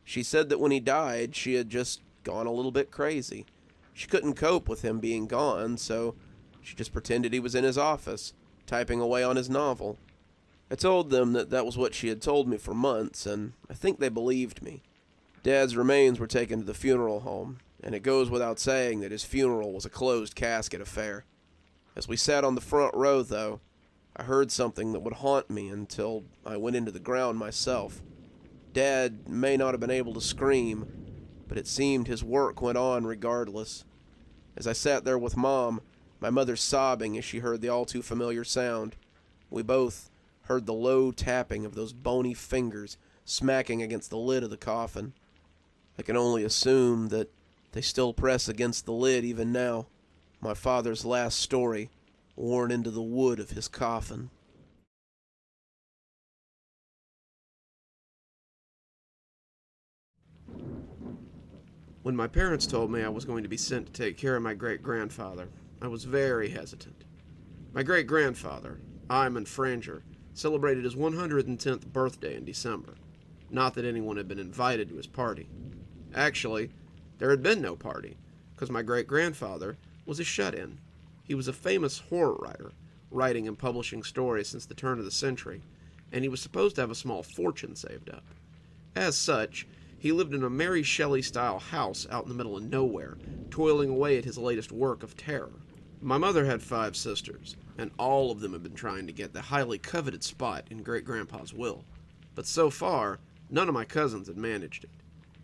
S2: She said that when he died, she had just gone a little bit crazy. She couldn't cope with him being gone, so she just pretended he was in his office, typing away on his novel. I told them that that was what she had told me for months, and I think they believed me. Dad's remains were taken to the funeral home, and it goes without saying that his funeral was a closed casket affair. As we sat on the front row, though, I heard something that would haunt me until I went into the ground myself. Dad may not have been able to scream, but it seemed his work went on regardless. As I sat there with Mom, my mother sobbing as she heard the all-too-familiar sound, we both heard the low tapping of those bony fingers smacking against the lid of the coffin. I can only assume that they still press against the lid even now, my father's last story worn into the wood of his coffin.
S1: When my parents told me I was going to be sent to take care of my great-grandfather, I was very hesitant. My great-grandfather, Iman Franger, celebrated his 110th birthday in December. Not that anyone had been invited to his party. Actually, there had been no party, because my great-grandfather was a shut-in. He was a famous horror writer, writing and publishing stories since the turn of the century, and he was supposed to have a small fortune saved up. As such, he lived in a Mary Shelley-style house out in the middle of nowhere, toiling away at his latest work of terror. My mother had 5 sisters, and all of them had been trying to get the highly coveted spot in Great-Grandpa's will. But so far, none of my cousins had managed it.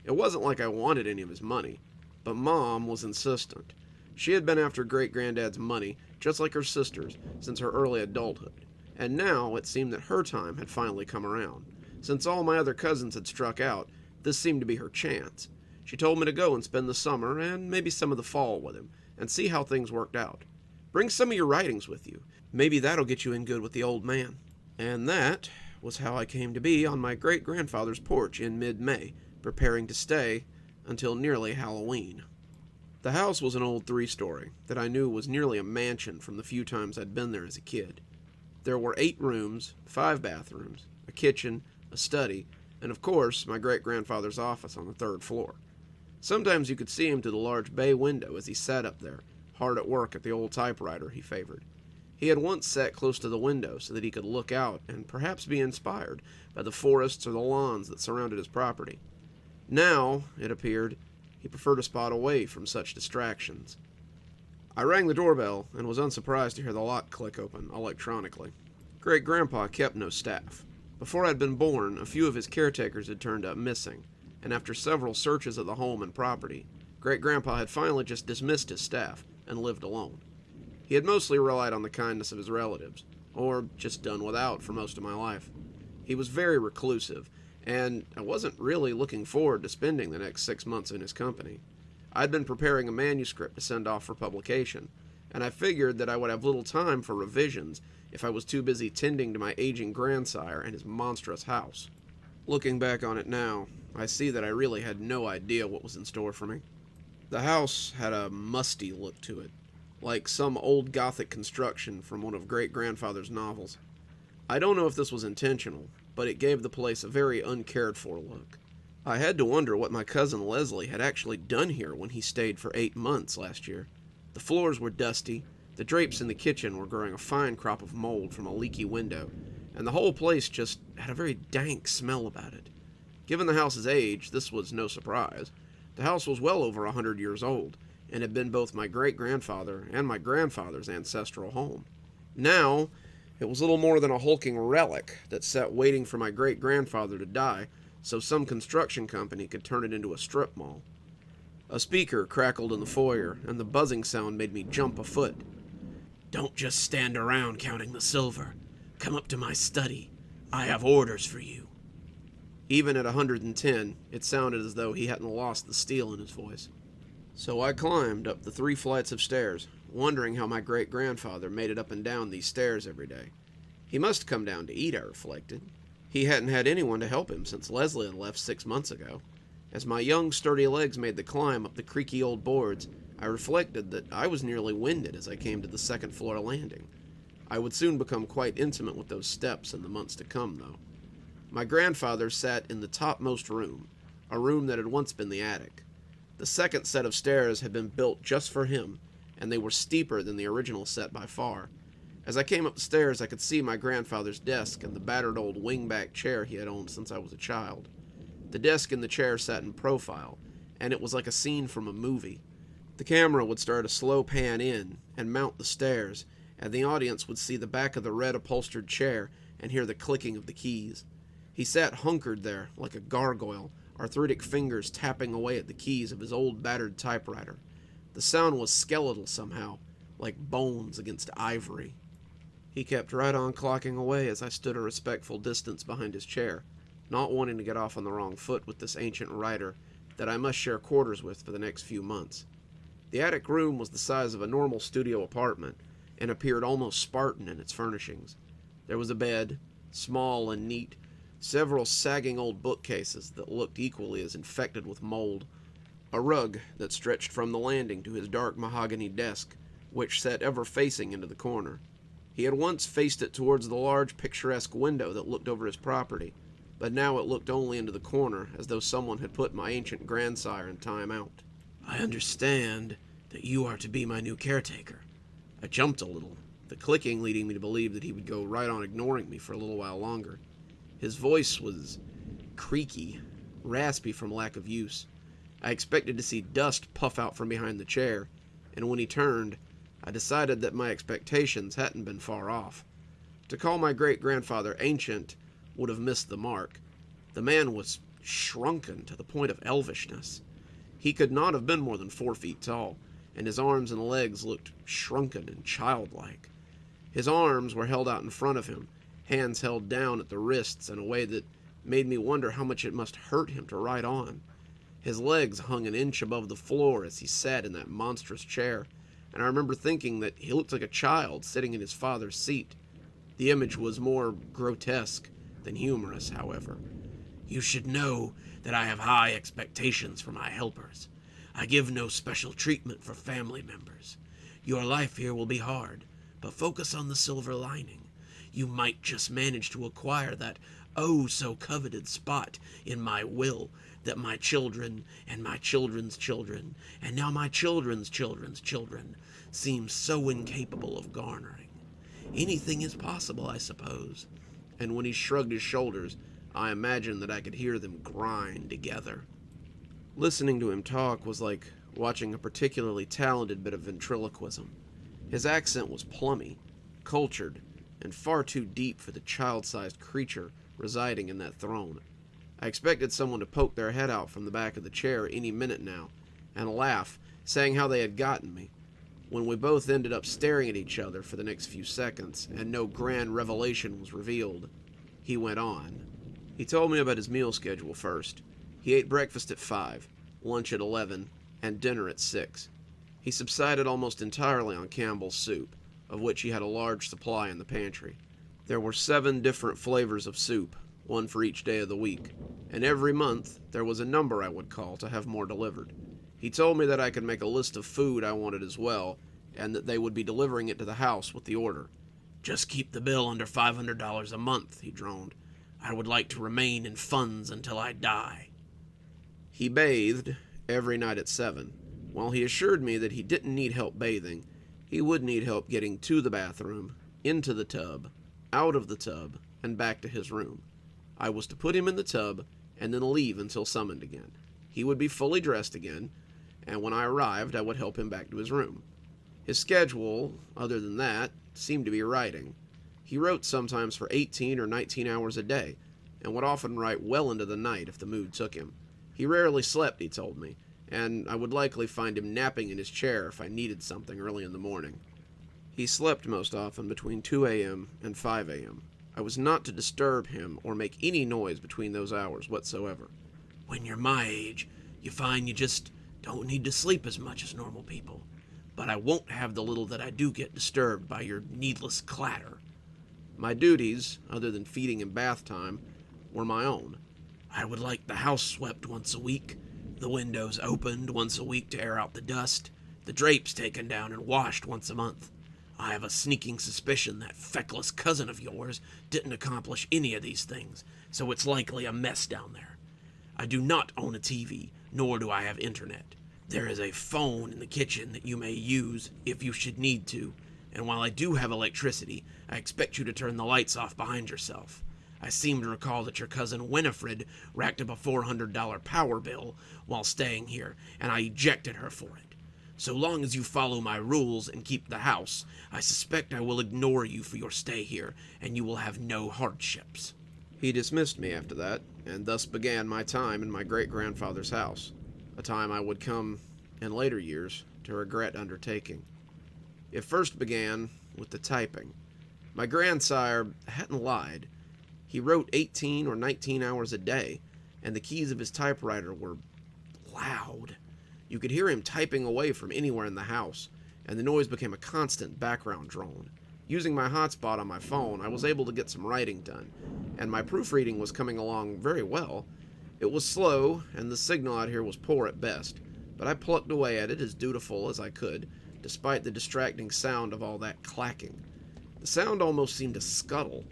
S1: It wasn't like I wanted any of his money, but Mom was insistent. She had been after Great-Granddad's money, just like her sisters, since her early adulthood, and now it seemed that her time had finally come around. Since all my other cousins had struck out, this seemed to be her chance. She told me to go and spend the summer, and maybe some of the fall with him, and see how things worked out. Bring some of your writings with you. Maybe that'll get you in good with the old man. And that was how I came to be on my great-grandfather's porch in mid-May, preparing to stay until nearly Halloween. The house was an old 3-story that I knew was nearly a mansion from the few times I'd been there as a kid. There were 8 rooms, 5 bathrooms, a kitchen, a study, and of course my great-grandfather's office on the 3rd floor. Sometimes you could see him through the large bay window as he sat up there, hard at work at the old typewriter he favored. He had once sat close to the window so that he could look out and perhaps be inspired by the forests or the lawns that surrounded his property. Now, it appeared, he preferred a spot away from such distractions. I rang the doorbell and was unsurprised to hear the lock click open electronically. Great-grandpa kept no staff. Before I'd been born, a few of his caretakers had turned up missing, and after several searches of the home and property, Great-grandpa had finally just dismissed his staff and lived alone. He had mostly relied on the kindness of his relatives, or just done without for most of my life. He was very reclusive, and I wasn't really looking forward to spending the next 6 months in his company. I'd been preparing a manuscript to send off for publication, and I figured that I would have little time for revisions if I was too busy tending to my aging grandsire and his monstrous house. Looking back on it now, I see that I really had no idea what was in store for me. The house had a musty look to it, like some old Gothic construction from one of Great-grandfather's novels. I don't know if this was intentional, but it gave the place a very uncared-for look. I had to wonder what my cousin Leslie had actually done here when he stayed for 8 months last year. The floors were dusty, the drapes in the kitchen were growing a fine crop of mold from a leaky window, and the whole place just had a very dank smell about it. Given the house's age, this was no surprise. The house was well over 100 years old, and had been both my great-grandfather and my grandfather's ancestral home. Now, it was little more than a hulking relic that sat waiting for my great-grandfather to die so some construction company could turn it into a strip mall. A speaker crackled in the foyer, and the buzzing sound made me jump a foot. "Don't just stand around counting the silver. Come up to my study. I have orders for you." Even at 110, it sounded as though he hadn't lost the steel in his voice. So I climbed up the 3 flights of stairs, wondering how my great-grandfather made it up and down these stairs every day. He must come down to eat, I reflected. He hadn't had anyone to help him since Leslie had left 6 months ago. As my young, sturdy legs made the climb up the creaky old boards, I reflected that I was nearly winded as I came to the 2nd-floor landing. I would soon become quite intimate with those steps in the months to come, though. My grandfather sat in the topmost room, a room that had once been the attic. The 2nd set of stairs had been built just for him, and they were steeper than the original set by far. As I came up the stairs, I could see my grandfather's desk and the battered old wing-back chair he had owned since I was a child. The desk and the chair sat in profile, and it was like a scene from a movie. The camera would start a slow pan in and mount the stairs, and the audience would see the back of the red upholstered chair and hear the clicking of the keys. He sat hunkered there like a gargoyle, arthritic fingers tapping away at the keys of his old battered typewriter. The sound was skeletal somehow, like bones against ivory. He kept right on clocking away as I stood a respectful distance behind his chair, not wanting to get off on the wrong foot with this ancient writer that I must share quarters with for the next few months. The attic room was the size of a normal studio apartment, and appeared almost Spartan in its furnishings. There was a bed, small and neat, several sagging old bookcases that looked equally as infected with mold, a rug that stretched from the landing to his dark mahogany desk, which sat ever facing into the corner. He had once faced it towards the large picturesque window that looked over his property, but now it looked only into the corner, as though someone had put my ancient grandsire in time out. "I understand that you are to be my new caretaker." I jumped a little, the clicking leading me to believe that he would go right on ignoring me for a little while longer. His voice was creaky, raspy from lack of use. I expected to see dust puff out from behind the chair, and when he turned, I decided that my expectations hadn't been far off. To call my great-grandfather ancient would have missed the mark. The man was shrunken to the point of elvishness. He could not have been more than 4 feet tall, and his arms and legs looked shrunken and childlike. His arms were held out in front of him, hands held down at the wrists in a way that made me wonder how much it must hurt him to write on. His legs hung an inch above the floor as he sat in that monstrous chair, and I remember thinking that he looked like a child sitting in his father's seat. The image was more grotesque than humorous, however. "You should know that I have high expectations for my helpers. I give no special treatment for family members. Your life here will be hard, but focus on the silver lining. You might just manage to acquire that
S3: oh so coveted spot in my will that my children and my children's children and now my children's children's children seem so incapable of garnering. Anything is possible, I suppose. And when he shrugged his shoulders, I imagined that I could hear them grind together. Listening to him talk was like watching a particularly talented bit of ventriloquism. His accent was plummy, cultured, and far too deep for the child-sized creature residing in that throne. I expected someone to poke their head out from the back of the chair any minute now, and laugh, saying how they had gotten me, when we both ended up staring at each other for the next few seconds, and no grand revelation was revealed. He went on. He told me about his meal schedule first. He ate breakfast at 5, lunch at 11, and dinner at 6. He subsided almost entirely on Campbell's soup, of which he had a large supply in the pantry. There were 7 different flavors of soup, one for each day of the week, and every month there was a number I would call to have more delivered. He told me that I could make a list of food I wanted as well, and that they would be delivering it to the house with the order. "Just keep the bill under $500 a month," he droned. "I would like to remain in funds until I die." He bathed every night at 7. While he assured me that he didn't need help bathing, he would need help getting to the bathroom, into the tub, out of the tub, and back to his room. I was to put him in the tub and then leave until summoned again. He would be fully dressed again, and when I arrived, I would help him back to his room. His schedule, other than that, seemed to be writing. He wrote sometimes for 18 or 19 hours a day, and would often write well into the night if the mood took him. He rarely slept, he told me, and I would likely find him napping in his chair if I needed something early in the morning. He slept most often between 2 a.m. and 5 a.m. I was not to disturb him or make any noise between those hours whatsoever. "When you're my age, you find you just don't need to sleep as much as normal people. But I won't have the little that I do get disturbed by your needless clatter." My duties, other than feeding and bath time, were my own. I would like the house swept once a week, the windows opened once a week to air out the dust, the drapes taken down and washed once a month. I have a sneaking suspicion that feckless cousin of yours didn't accomplish any of these things, so it's likely a mess down there. I do not own a TV, nor do I have internet. There is a phone in the kitchen that you may use if you should need to, and while I do have electricity, I expect you to turn the lights off behind yourself. I seem to recall that your cousin Winifred racked up a $400 power bill while staying here, and I ejected her for it. So long as you follow my rules and keep the house, I suspect I will ignore you for your stay here, and you will have no hardships. He dismissed me after that, and thus began my time in my great-grandfather's house, a time I would come, in later years, to regret undertaking. It first began with the typing. My grandsire hadn't lied. He wrote 18 or 19 hours a day, and the keys of his typewriter were loud. You could hear him typing away from anywhere in the house, and the noise became a constant background drone. Using my hotspot on my phone, I was able to get some writing done, and my proofreading was coming along very well. It was slow, and the signal out here was poor at best, but I plucked away at it as dutiful as I could, despite the distracting sound of all that clacking. The sound almost seemed to scuttle,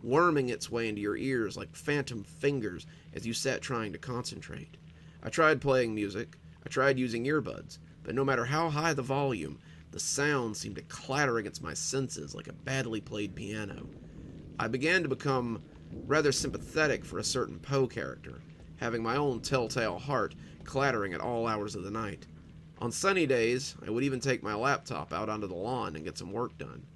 S3: worming its way into your ears like phantom fingers as you sat trying to concentrate. I tried playing music, I tried using earbuds, but no matter how high the volume, the sound seemed to clatter against my senses like a badly played piano. I began to become rather sympathetic for a certain Poe character, having my own telltale heart clattering at all hours of the night. On sunny days, I would even take my laptop out onto the lawn and get some work done.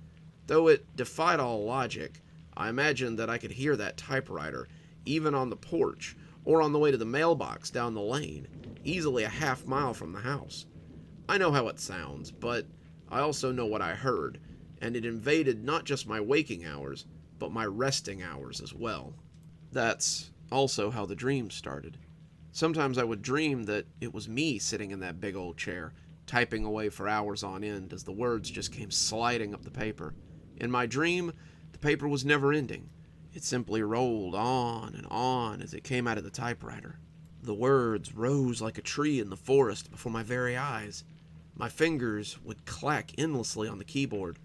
S3: Though it defied all logic, I imagined that I could hear that typewriter, even on the porch, or on the way to the mailbox down the lane, easily a half-mile from the house. I know how it sounds, but I also know what I heard, and it invaded not just my waking hours, but my resting hours as well. That's also how the dreams started. Sometimes I would dream that it was me sitting in that big old chair, typing away for hours on end as the words just came sliding up the paper. In my dream, the paper was never ending. It simply rolled on as it came out of the typewriter. The words rose like a tree in the forest before my very eyes. My fingers would clack endlessly on the keyboard,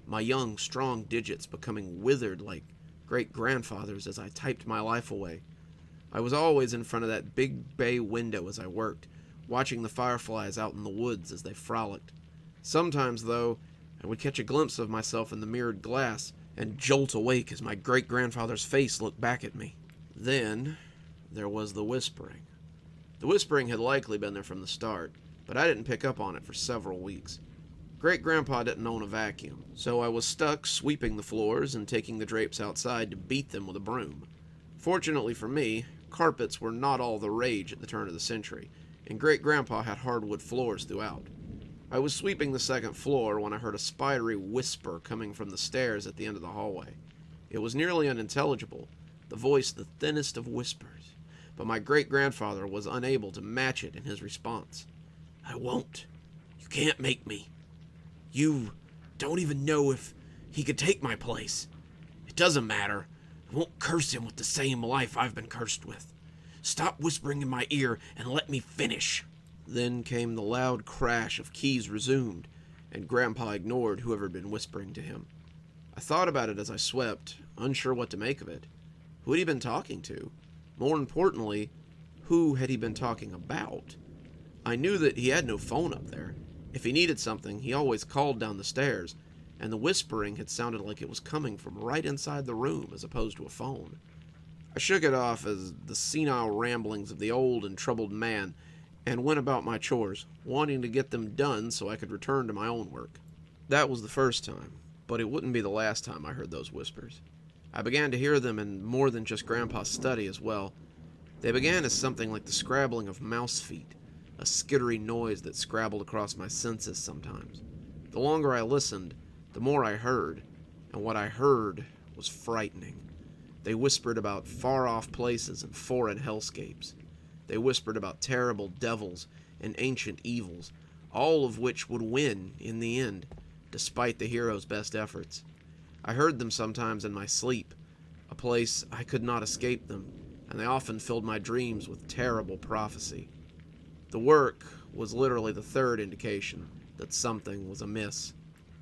S3: my young, strong digits becoming withered like
S1: great-grandfathers as I typed my life away. I was always in front of that big bay window as I worked, watching the fireflies out in the woods as they frolicked. Sometimes, though, I would catch a glimpse of myself in the mirrored glass and jolt awake as my great-grandfather's face looked back at me. Then there was the whispering. The whispering had likely been there from the start, but I didn't pick up on it for several weeks. Great-grandpa didn't own a vacuum, so I was stuck sweeping the floors and taking the drapes outside to beat them with a broom. Fortunately for me, carpets were not all the rage at the turn of the century, and Great-grandpa had hardwood floors throughout. I was sweeping the second floor when I heard a spidery whisper coming from the stairs at the end of the hallway. It was nearly unintelligible, the voice the thinnest of whispers, but my great-grandfather was unable to match it in his response.
S3: "I won't. You can't make me. You don't even know if he could take my place. It doesn't matter. I won't curse him with the same life I've been cursed with. Stop whispering in my ear and let me finish."
S1: Then came the loud crash of keys resumed, and Grandpa ignored whoever had been whispering to him. I thought about it as I swept, unsure what to make of it. Who had he been talking to? More importantly, who had he been talking about? I knew that he had no phone up there. If he needed something, he always called down the stairs, and the whispering had sounded like it was coming from right inside the room as opposed to a phone. I shook it off as the senile ramblings of the old and troubled man, and went about my chores, wanting to get them done so I could return to my own work. That was the first time, but it wouldn't be the last time I heard those whispers. I began to hear them in more than just Grandpa's study as well. They began as something like the scrabbling of mouse feet, a skittery noise that scrabbled across my senses sometimes. The longer I listened, the more I heard, and what I heard was frightening. They whispered about far-off places and foreign hellscapes. They whispered about terrible devils and ancient evils, all of which would win in the end, despite the hero's best efforts. I heard them sometimes in my sleep, a place I could not escape them, and they often filled my dreams with terrible prophecy. The work was literally the third indication that something was amiss.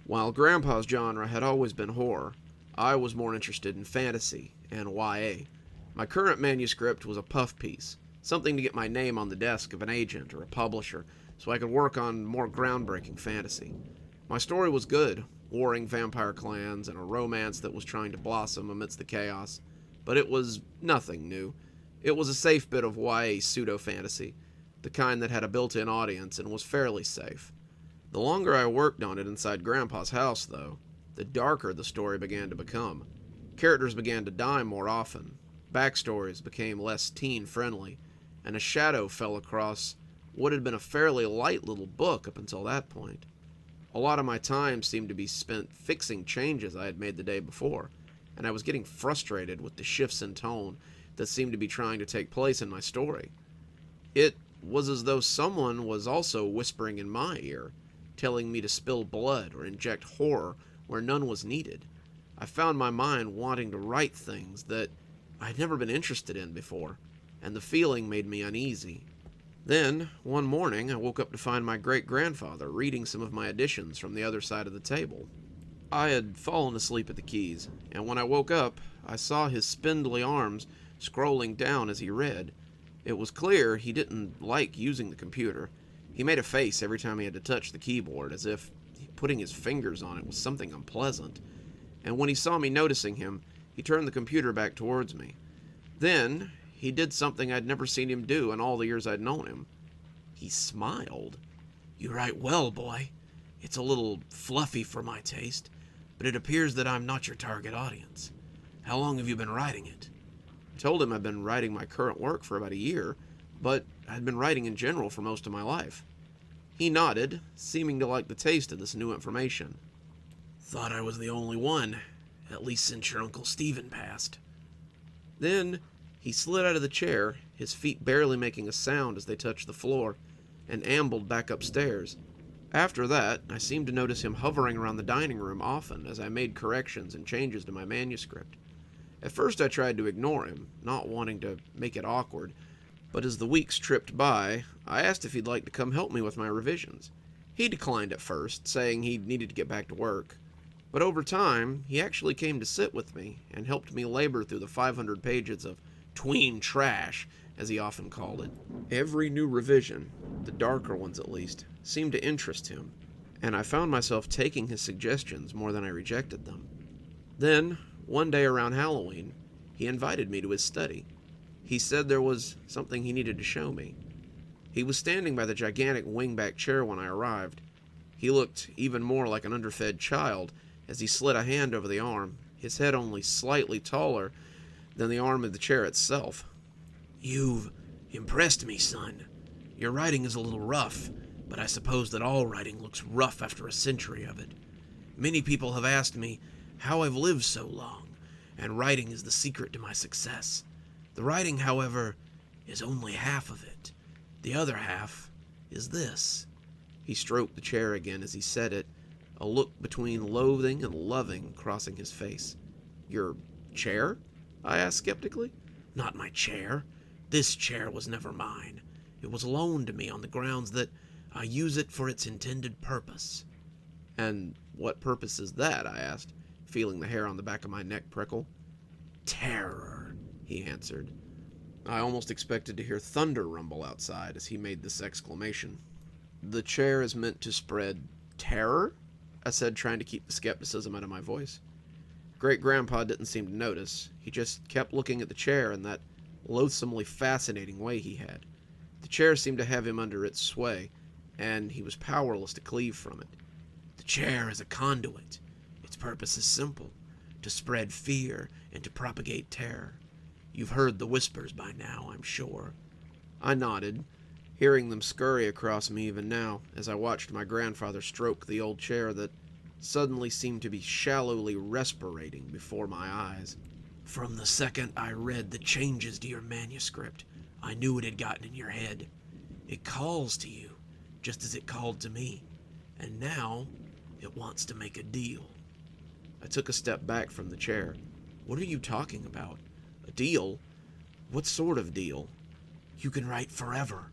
S1: While Grandpa's genre had always been horror, I was more interested in fantasy and YA. My current manuscript was a puff piece, something to get my name on the desk of an agent or a publisher so I could work on more groundbreaking fantasy. My story was good, warring vampire clans and a romance that was trying to blossom amidst the chaos, but it was nothing new. It was a safe bit of YA pseudo-fantasy, the kind that had a built-in audience and was fairly safe. The longer I worked on it inside Grandpa's house, though, the darker the story began to become. Characters began to die more often, backstories became less teen-friendly, and a shadow fell across what had been a fairly light little book up until that point. A lot of my time seemed to be spent fixing changes I had made the day before, and I was getting frustrated with the shifts in tone that seemed to be trying to take place in my story. It was as though someone was also whispering in my ear, telling me to spill blood or inject horror where none was needed. I found my mind wanting to write things that I'd never been interested in before, and the feeling made me uneasy. Then, one morning, I woke up to find my great-grandfather reading some of my editions from the other side of the table. I had fallen asleep at the keys, and when I woke up, I saw his spindly arms scrolling down as he read. It was clear he didn't like using the computer. He made a face every time he had to touch the keyboard, as if putting his fingers on it was something unpleasant. And when he saw me noticing him, he turned the computer back towards me. Then, he did something I'd never seen him do in all the years I'd known him. He smiled.
S3: "You write well, boy. It's a little fluffy for my taste, but it appears that I'm not your target audience. How long have you been writing it?"
S1: I told him I'd been writing my current work for about a year, but I'd been writing in general for most of my life. He nodded, seeming to like the taste of this new information.
S3: "Thought I was the only one, at least since your Uncle Stephen passed."
S1: Then he slid out of the chair, his feet barely making a sound as they touched the floor, and ambled back upstairs. After that, I seemed to notice him hovering around the dining room often as I made corrections and changes to my manuscript. At first I tried to ignore him, not wanting to make it awkward, but as the weeks tripped by, I asked if he'd like to come help me with my revisions. He declined at first, saying he needed to get back to work. But over time, he actually came to sit with me and helped me labor through the 500 pages of tween trash, as he often called it. Every new revision, the darker ones at least, seemed to interest him, and I found myself taking his suggestions more than I rejected them. Then, one day around Halloween, he invited me to his study. He said there was something he needed to show me. He was standing by the gigantic wingback chair when I arrived. He looked even more like an underfed child as he slid a hand over the arm, his head only slightly taller than the arm of the chair itself.
S3: "You've impressed me, son. Your writing is a little rough, but I suppose that all writing looks rough after a century of it. Many people have asked me how I've lived so long, and writing is the secret to my success. The writing, however, is only half of it. The other half is this."
S1: He stroked the chair again as he said it, a look between loathing and loving crossing his face. "Your chair?" I asked skeptically.
S3: "Not my chair. This chair was never mine. It was loaned to me on the grounds that I use it for its intended purpose."
S1: "And what purpose is that?" I asked, feeling the hair on the back of my neck prickle.
S3: "Terror," he answered.
S1: I almost expected to hear thunder rumble outside as he made this exclamation. "The chair is meant to spread terror?" I said, trying to keep the skepticism out of my voice. Great-grandpa didn't seem to notice. He just kept looking at the chair in that loathsomely fascinating way he had. The chair seemed to have him under its sway, and he was powerless to cleave from it.
S3: "The chair is a conduit. Its purpose is simple: to spread fear and to propagate terror. You've heard the whispers by now, I'm sure."
S1: I nodded, hearing them scurry across me even now, as I watched my grandfather stroke the old chair that suddenly seemed to be shallowly respirating before my eyes.
S3: "From the second I read the changes to your manuscript, I knew it had gotten in your head. It calls to you, just as it called to me, and now it wants to make a deal."
S1: I took a step back from the chair. "What are you talking about? A deal? What sort of deal?"
S3: "You can write forever.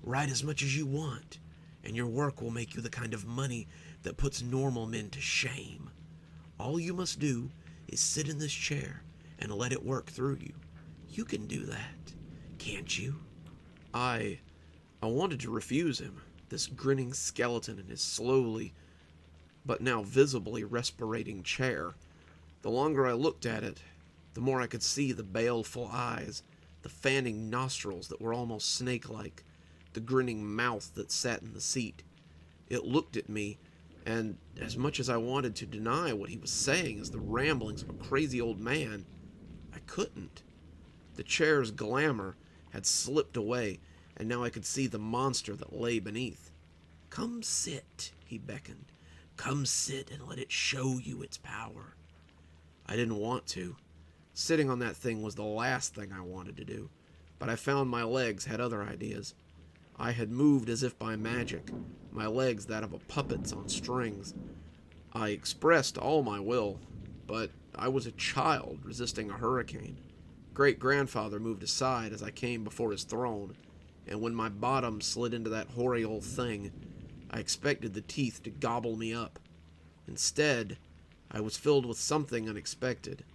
S3: Write as much as you want, and your work will make you the kind of money that puts normal men to shame. All you must do is sit in this chair and let it work through you. You can do that, can't you?"
S1: I wanted to refuse him, this grinning skeleton in his slowly, but now visibly respirating chair. The longer I looked at it, the more I could see the baleful eyes, the fanning nostrils that were almost snake-like, the grinning mouth that sat in the seat. It looked at me, and as much as I wanted to deny what he was saying as the ramblings of a crazy old man, I couldn't. The chair's glamour had slipped away, and now I could see the monster that lay beneath.
S3: "Come sit," he beckoned. "Come sit and let it show you its power."
S1: I didn't want to. Sitting on that thing was the last thing I wanted to do, but I found my legs had other ideas. I had moved as if by magic, my legs that of a puppet's on strings. I expressed all my will, but I was a child resisting a hurricane. Great-grandfather moved aside as I came before his throne, and when my bottom slid into that hoary old thing, I expected the teeth to gobble me up. Instead, I was filled with something unexpected.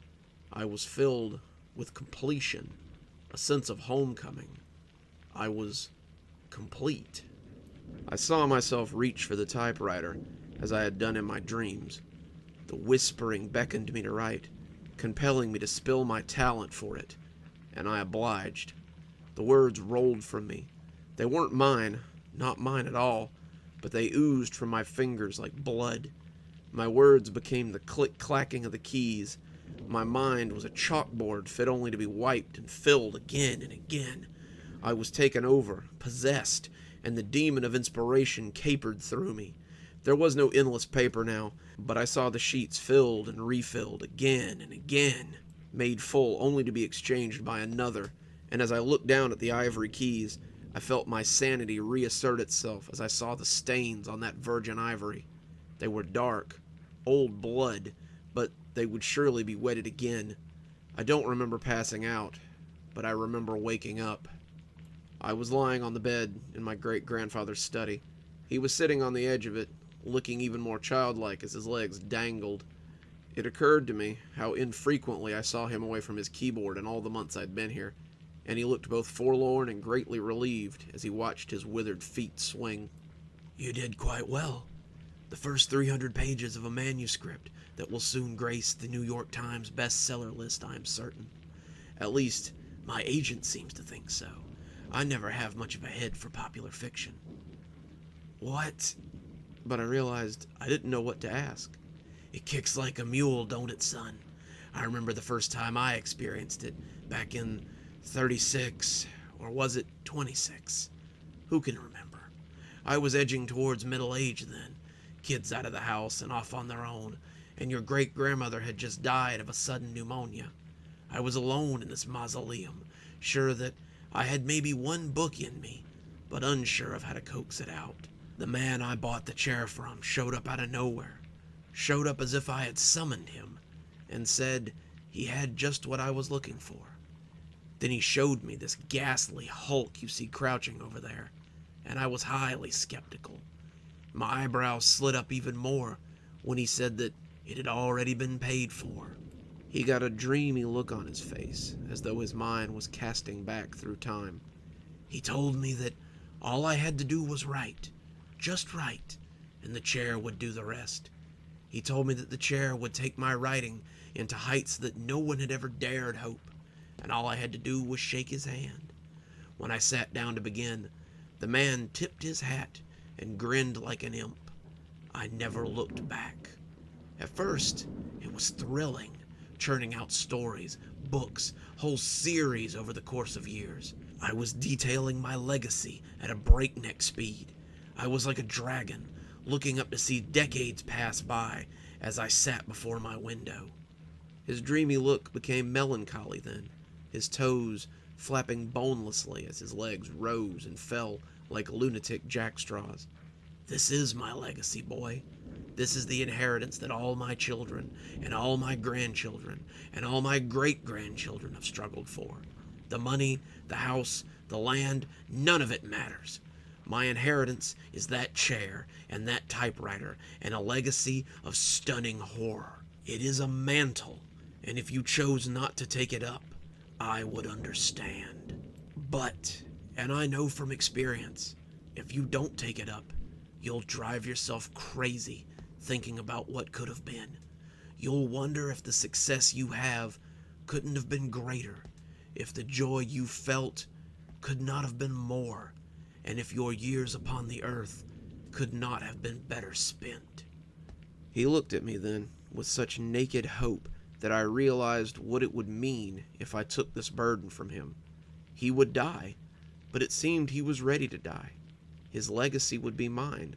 S1: I was filled with completion, a sense of homecoming. I was complete. I saw myself reach for the typewriter, as I had done in my dreams. The whispering beckoned me to write, compelling me to spill my talent for it, and I obliged. The words rolled from me. They weren't mine, not mine at all, but they oozed from my fingers like blood. My words became the click-clacking of the keys. My mind was a chalkboard fit only to be wiped and filled again and again. I was taken over, possessed, and the demon of inspiration capered through me. There was no endless paper now, but I saw the sheets filled and refilled again and again, made full only to be exchanged by another, and as I looked down at the ivory keys, I felt my sanity reassert itself as I saw the stains on that virgin ivory. They were dark, old blood, but they would surely be wetted again. I don't remember passing out, but I remember waking up. I was lying on the bed in my great-grandfather's study. He was sitting on the edge of it, looking even more childlike as his legs dangled. It occurred to me how infrequently I saw him away from his keyboard in all the months I'd been here, and he looked both forlorn and greatly relieved as he watched his withered feet swing.
S3: You did quite well. The first 300 pages of a manuscript that will soon grace the New York Times bestseller list, I am certain. At least, my agent seems to think so. I never have much of a head for popular fiction.
S1: What? But I realized I didn't know what to ask.
S3: It kicks like a mule, don't it, son? I remember the first time I experienced it, back in 36, or was it 26? Who can remember? I was edging towards middle age then, kids out of the house and off on their own, and your great-grandmother had just died of a sudden pneumonia. I was alone in this mausoleum, sure that I had maybe one book in me, but unsure of how to coax it out. The man I bought the chair from showed up out of nowhere, showed up as if I had summoned him, and said he had just what I was looking for. Then he showed me this ghastly hulk you see crouching over there, and I was highly skeptical. My eyebrows slid up even more when he said that it had already been paid for.
S1: He got a dreamy look on his face, as though his mind was casting back through time.
S3: He told me that all I had to do was write, just write, and the chair would do the rest. He told me that the chair would take my writing into heights that no one had ever dared hope, and all I had to do was shake his hand. When I sat down to begin, the man tipped his hat and grinned like an imp. I never looked back. At first, it was thrilling, churning out stories, books, whole series over the course of years. I was detailing my legacy at a breakneck speed. I was like a dragon, looking up to see decades pass by as I sat before my window.
S1: His dreamy look became melancholy then, his toes flapping bonelessly as his legs rose and fell like lunatic jackstraws.
S3: This is my legacy, boy. This is the inheritance that all my children and all my grandchildren and all my great-grandchildren have struggled for. The money, the house, the land, none of it matters. My inheritance is that chair and that typewriter and a legacy of stunning horror. It is a mantle, and if you chose not to take it up, I would understand. But, and I know from experience, if you don't take it up, you'll drive yourself crazy thinking about what could have been. You'll wonder if the success you have couldn't have been greater, if the joy you felt could not have been more, and if your years upon the earth could not have been better spent.
S1: He looked at me then with such naked hope that I realized what it would mean if I took this burden from him. He would die, but it seemed he was ready to die. His legacy would be mine.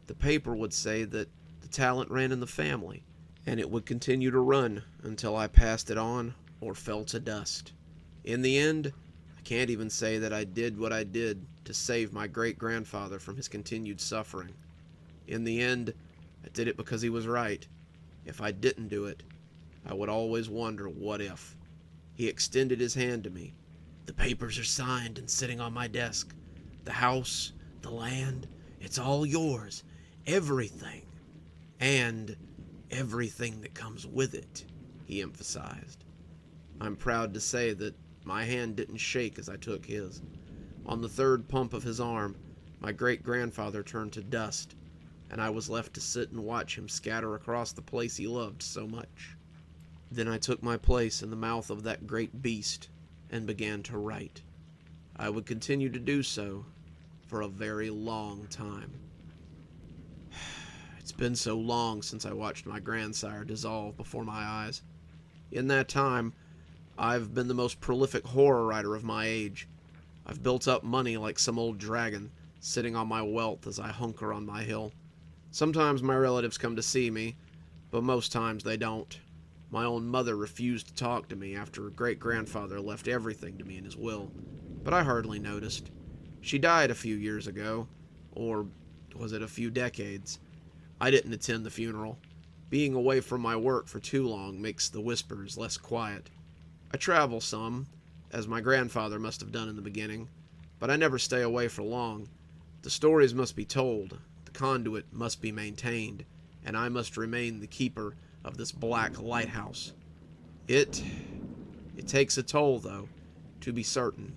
S1: The paper would say that the talent ran in the family, and it would continue to run until I passed it on or fell to dust. In the end, I can't even say that I did what I did to save my great-grandfather from his continued suffering. In the end, I did it because he was right. If I didn't do it, I would always wonder what if. He extended his hand to me.
S3: The papers are signed and sitting on my desk. The house, the land, it's all yours. Everything. And everything that comes with it, he emphasized. I'm proud to say that my hand didn't shake as I took his. On the third pump of his arm, my great-grandfather turned to dust, and I was left to sit and watch him scatter across the place he loved so much. Then I took my place in the mouth of that great beast and began to write. I would continue to do so for a very long time. It's been so long since I watched my grandsire dissolve before my eyes. In that time, I've been the most prolific horror writer of my age. I've built up money like some old dragon, sitting on my wealth as I hunker on my hill. Sometimes my relatives come to see me, but most times they don't. My own mother refused to talk to me after her great-grandfather left everything to me in his will, but I hardly noticed. She died a few years ago, or was it a few decades? I didn't attend the funeral. Being away from my work for too long makes the whispers less quiet. I travel some, as my grandfather must have done in the beginning, but I never stay away for long. The stories must be told, the conduit must be maintained, and I must remain the keeper
S1: of this black lighthouse. It takes a toll, though, to be certain.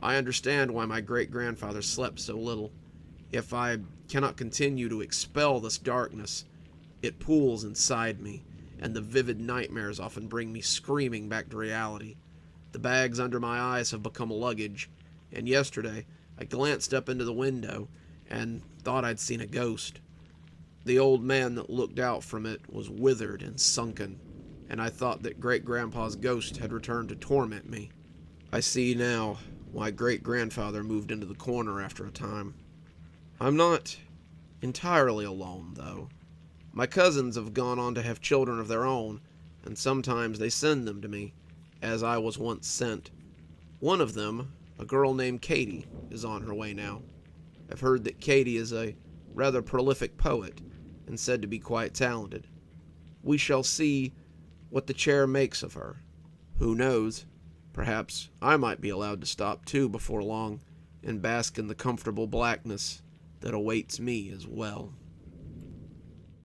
S1: I understand why my great-grandfather slept so little. If I cannot continue to expel this darkness, it pools inside me, and the vivid nightmares often bring me screaming back to reality. The bags under my eyes have become luggage, and yesterday I glanced up into the window and thought I'd seen a ghost. The old man that looked out from it was withered and sunken, and I thought that great-grandpa's ghost had returned to torment me. I see now why great-grandfather moved into the corner after a time. I'm not entirely alone, though. My cousins have gone on to have children of their own, and sometimes they send them to me, as I was once sent. One of them, a girl named Katie, is on her way now. I've heard that Katie is a rather prolific poet, and said to be quite talented. We shall see what the chair makes of her. Who knows? Perhaps I might be allowed to stop too before long, and bask in the comfortable blackness that awaits me as well.